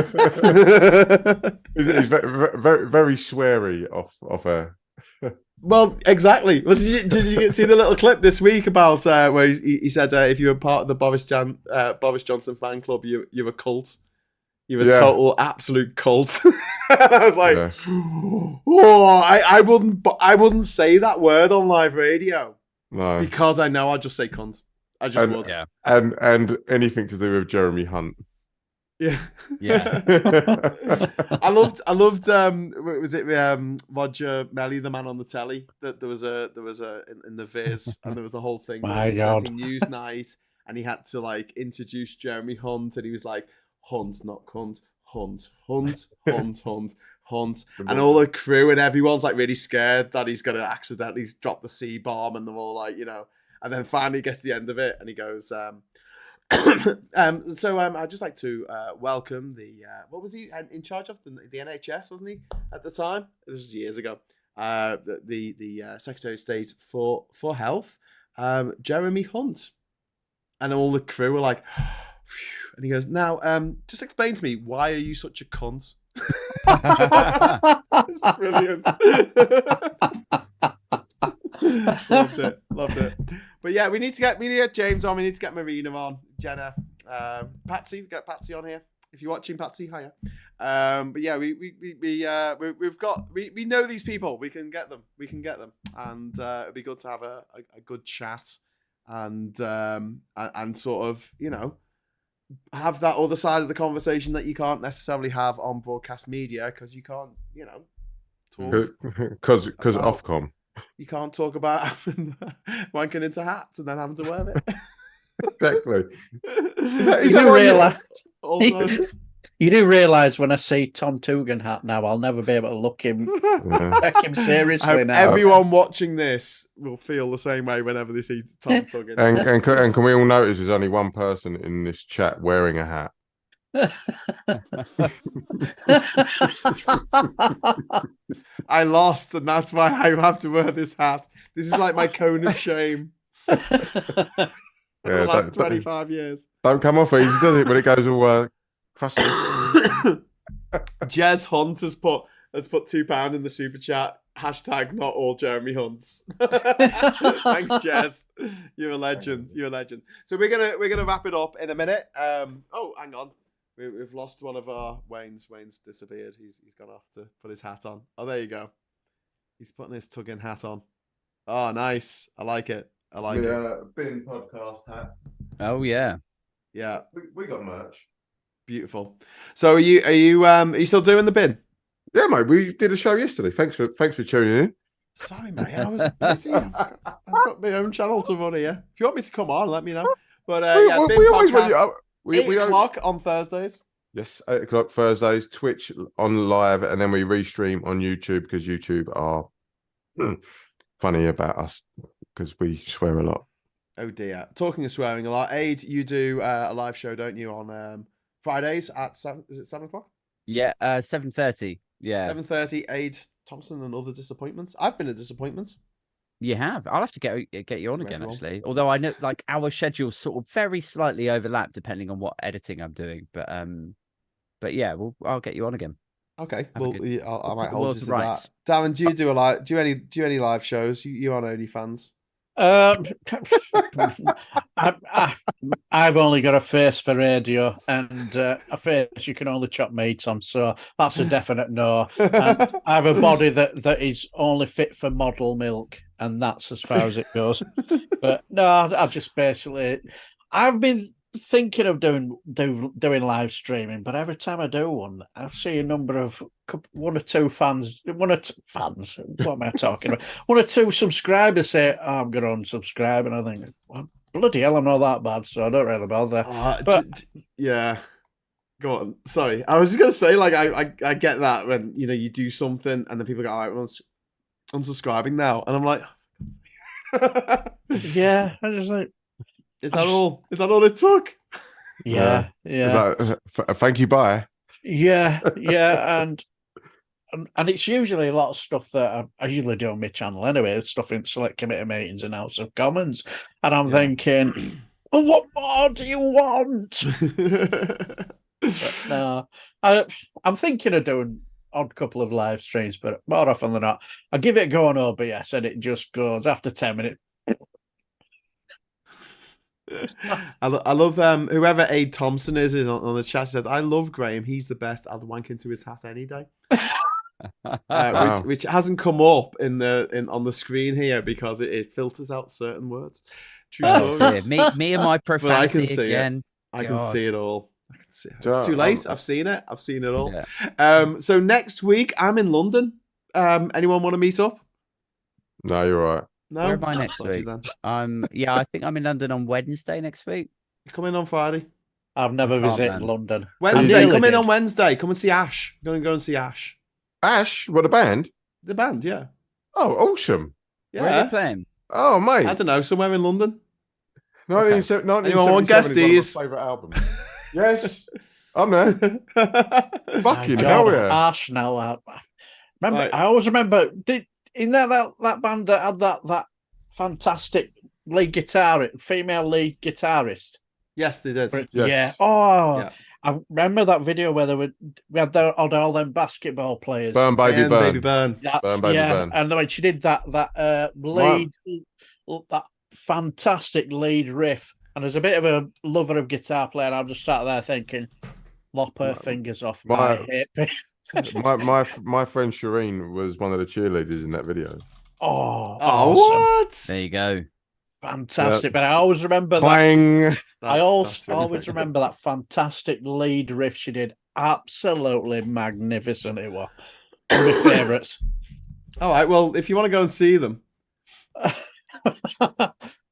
F: He's very sweary off air.
A: Well, exactly. Well, did you see the little clip this week about where he said if you were part of the Boris Johnson fan club, you're a cult. You're a total absolute cult. I was like, oh, I wouldn't say that word on live radio.
F: No,
A: because I know I'd just say cunt. I just would.
E: Yeah.
F: And anything to do with Jeremy Hunt.
A: Yeah.
E: Yeah.
A: I loved was it Roger Melly, the man on the telly, that there was a in the Viz, and there was a whole thing
C: My God.
A: Newsnight, and he had to like introduce Jeremy Hunt, and he was like, Hunt, not cunt, Hunt, Hunt, Hunt, Hunt, Hunt, and all the crew and everyone's like really scared that he's gonna accidentally drop the C bomb, and they're all like, you know, and then finally gets to the end of it, and he goes, I'd just like to welcome the what was he in charge of, the NHS, wasn't he at the time? This was years ago. The Secretary of State for Health, Jeremy Hunt, and all the crew were like, phew. And he goes, now, just explain to me, why are you such a cunt? Brilliant. Loved it. But yeah, we need to get James on. We need to get Marina on, Jenna, Patsy. Get Patsy on here. If you're watching, Patsy, hiya. But yeah, we know these people. We can get them, and it'd be good to have a good chat and sort of, you know, have that other side of the conversation that you can't necessarily have on broadcast media, because you can't, you know, talk
F: because Ofcom.
A: You can't talk about wanking into hats and then having to wear it.
F: Exactly.
C: You do realise when I see Tom Toogan hat now, I'll never be able to take him seriously now.
A: Everyone watching this will feel the same way whenever they see Tom Toogan.
F: And can we all notice there's only one person in this chat wearing a hat?
A: I lost, and that's why I have to wear this hat. This is like my cone of shame. For the last 25 years.
F: Don't come off easy, does it? When it goes all crusty.
A: Jez Hunt has put £2 in the super chat. Hashtag not all Jeremy Hunts. Thanks, Jez. You're a legend. So we're gonna wrap it up in a minute. Oh, hang on. We've lost one of our Wayne's. Wayne's disappeared. He's gone off to put his hat on. Oh, there you go. He's putting his Tuggin hat on. Oh, nice. I like it.
F: Bin podcast hat.
E: Oh yeah.
A: Yeah.
F: We got merch.
A: Beautiful. So are you still doing the bin?
F: Yeah, mate. We did a show yesterday. Thanks for tuning in.
A: Sorry, mate. I was busy. I've got my own channel to run here. If you want me to come on, let me know. But
F: we always run you up.
A: 8 o'clock on Thursdays.
F: Yes, 8 o'clock Thursdays. Twitch on live, and then we restream on YouTube, because YouTube are funny about us because we swear a lot.
A: Oh dear. Talking of swearing a lot, Aid, you do a live show, don't you, on Fridays at 7? Is it 7 o'clock?
E: Yeah, 7:30. Yeah,
A: 7:30. Aid Thompson and other disappointments. I've been a disappointment.
E: you have. I'll have to get you on
A: To
E: again,
A: everyone.
E: actually. Although I know, like, our schedules sort of very slightly overlap depending on what editing I'm doing. But yeah, I'll get you on again.
A: Okay,
E: Have a
A: well,
E: good-
A: yeah, I
E: we'll
A: might
E: put the
A: hold
E: world
A: you
E: to
A: to
E: rights.
A: that. Darren, do you do any live shows? You on OnlyFans?
C: I've only got a face for radio and a face you can only chop meat on, so that's a definite no. And I have a body that is only fit for model milk, and that's as far as it goes. But no, I've just basically, I've been thinking of doing live streaming, but every time I do one, I see a number of one or two fans. What am I talking about? One or two subscribers say, oh, I'm going to unsubscribe, and I think, well, bloody hell, I'm not that bad, so I don't really bother. But
A: yeah, go on. Sorry, I was just gonna say, like, I get that when you do something and then people go, all right, well, unsubscribing now, and I'm like,
C: yeah, I just like,
A: is that all? Is that all it took?
C: yeah.
F: It's like, thank you, bye.
C: Yeah, and it's usually a lot of stuff that I usually do on my channel anyway, stuff in select committee meetings and House of Commons, and I'm thinking, well, what more do you want? But no, I'm thinking of doing odd couple of live streams, but more often than not, I give it a go on OBS and it just goes after 10 minutes.
A: I love whoever Aid Thompson is on the chat. Said, I love Graham. He's the best. I'd wank into his hat any day.
F: Wow.
A: which hasn't come up on the screen here because it filters out certain words. True story.
E: Yeah, me and my profanity
A: But I can see
E: again.
A: I can
E: God.
A: see it all. I can see it.
F: So,
A: It's too late. I've seen it. I've seen it all.
E: Yeah.
A: So next week I'm in London. Anyone want to meet up?
F: No, you're right.
A: No.
E: Where am I next
A: Sorry,
E: week?
A: then.
E: Yeah, I think I'm in London on Wednesday next week.
A: You come in on Friday.
C: I've never
E: Oh,
C: visited
E: man.
C: London.
A: Wednesday.
C: nearly
A: Come in
C: did.
A: on Wednesday. Come and see Ash. I'm gonna go and see Ash.
F: Ash, what a band!
A: The band, yeah.
F: Oh, awesome!
E: Where are
A: Yeah.
E: they playing?
F: Oh, mate.
A: I don't know, somewhere in London.
F: 1977
A: Anyone want
F: 1977
A: guesties?
F: is my favourite album. Yes, I'm there.
C: My
F: Fucking
C: God,
F: hell yeah!
C: Ash now. Remember,
A: Right.
C: I always remember. In that band that had that fantastic female lead guitarist?
A: Yes, they did.
F: Yes.
C: Yeah. Oh,
A: Yeah.
C: I remember that video where we had all them basketball players.
F: Burn, baby,
A: Burn,
F: burn.
A: baby, burn.
C: That's,
F: Burn, baby,
C: yeah,
F: burn.
C: and when she did that lead, that fantastic lead riff, and as a bit of a lover of guitar player, I'm just sat there thinking, lop her fingers off my hip.
F: My friend Shireen was one of the cheerleaders in that video.
C: Oh,
A: Oh,
C: awesome.
A: what?
E: There you go.
C: Fantastic. But I always remember that.
F: Clang.
C: I
A: That's
C: always
A: really good.
C: remember that fantastic lead riff she did. Absolutely magnificent it was. One of my favourites.
A: All right, well, if you want to go and see them,
C: Well,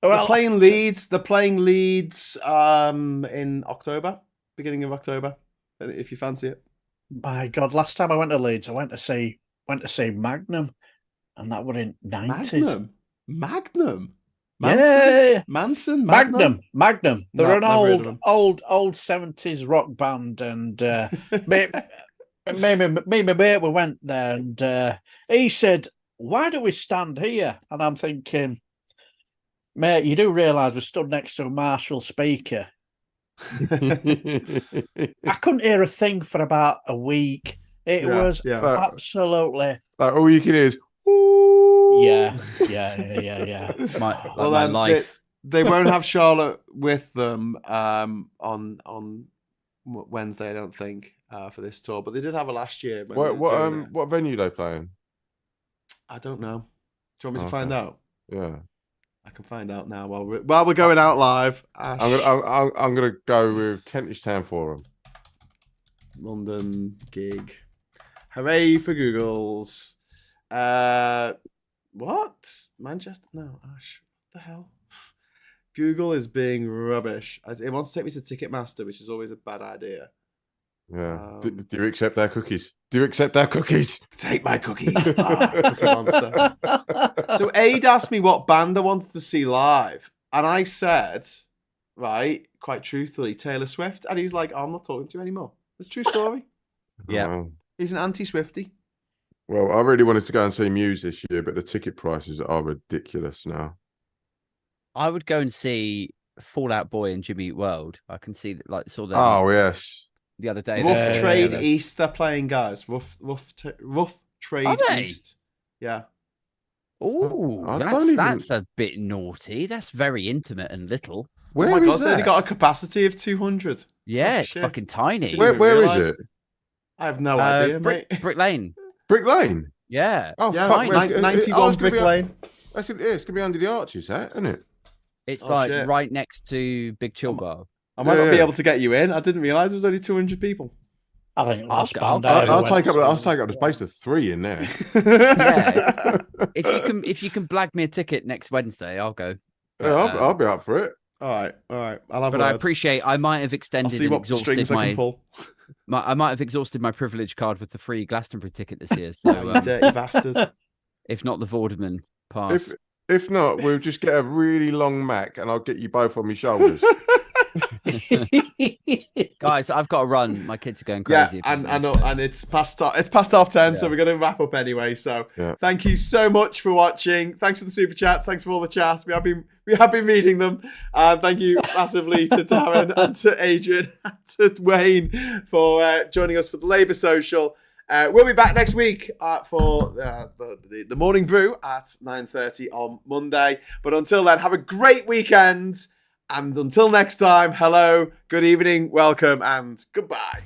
A: they're playing Leeds. They're playing Leeds in October, beginning of October. If you fancy it.
C: My God, last time I went to Leeds, I went to see Magnum, and that were in 90s.
A: Magnum.
C: Yeah,
A: Manson.
C: Magnum. They're
A: No, never heard of
C: an
A: them.
C: old 70s rock band, and me and my mate, we went there, and he said, "Why do we stand here?" And I'm thinking, mate, you do realise we stood next to a Marshall speaker. I couldn't hear a thing for about a week. It
A: Yeah,
C: was
A: yeah.
C: absolutely,
F: Like all you can hear is ooh.
C: yeah.
E: My life.
A: They won't have Charlotte with them on Wednesday, I don't think, for this tour. But they did have her last year. When they were doing it.
F: What venue they playing?
A: I don't know. Do you want me to find out?
F: Yeah,
A: I can find out now while we're going out live. Ash,
F: I'm gonna go with Kentish Town Forum.
A: London gig. Hooray for Googles. What? Manchester? No, Ash. What the hell? Google is being rubbish. It wants to take me to Ticketmaster, which is always a bad idea.
F: Yeah. Do you accept our cookies? Do you accept our cookies?
A: Take my cookies. Cookie Monster. So Aid asked me what band I wanted to see live. and I said, right, quite truthfully, Taylor Swift, and he was like, I'm not talking to you anymore. It's a true story.
E: Yeah.
F: Wow.
A: He's an anti-Swifty.
F: Well, I really wanted to go and see Muse this year, but the ticket prices are ridiculous now.
E: I would go and see Fall Out Boy and Jimmy Eat World. I can see that, like, saw them
F: Oh yes.
E: the other day.
A: Rough
C: Yeah,
A: Trade
C: yeah.
A: East, they're playing, guys. Rough Trade
E: Are they?
A: East. Yeah.
E: Oh,
F: I don't even-
E: that's a bit naughty. That's very intimate and little.
F: Where
A: oh my
F: is
A: God, they only
F: that?
A: got a capacity of 200.
E: Yeah,
A: Oh,
E: it's
A: shit.
E: fucking tiny.
A: Didn't
F: Where
A: even
F: is
A: realise.
F: it?
A: I have no idea,
E: Brick,
A: mate.
E: Brick Lane.
F: Brick Lane.
E: Yeah.
F: Oh
A: Yeah,
F: fuck!
A: ni- 91 Brick Lane.
F: That's it. Yeah, it's gonna be under the arches, that isn't it?
E: It's
A: Oh,
E: like
A: shit.
E: right next to Big Chill Bar.
A: I might not be
F: Yeah.
A: able to get you in. I didn't realise there was only 200 people.
C: I think last
E: I'll-
C: band.
E: I'll
F: I'll take up. I'll take up the space of 3 in there.
E: Yeah. If you can blag me a ticket next Wednesday, I'll go.
F: Yeah, I'll be up for it.
A: All right. I'll have
E: But I
A: words.
E: appreciate I might have
A: I'll
E: extended
A: see
E: and
A: what
E: exhausted
A: strings I can
E: my,
A: pull.
E: I might have exhausted my privilege card with the free Glastonbury ticket this year. So
A: You dirty bastard.
E: if not the Vorderman pass.
F: If not, we'll just get a really long Mac, and I'll get you both on my shoulders.
E: Guys, I've got to run. My kids are going
A: Yeah,
E: crazy.
A: and I know, and it's past half 10, so
E: Yeah.
A: we're going to wrap up anyway. So
F: Yeah.
A: thank you so much for watching. Thanks for the super chats. Thanks for all the chats. We have been reading them. Thank you massively to Darren and to Adrian and to Wayne for joining us for the Labour Social. We'll be back next week for the morning brew at 9:30 on Monday. But until then, have a great weekend. And until next time, hello, good evening, welcome, and goodbye.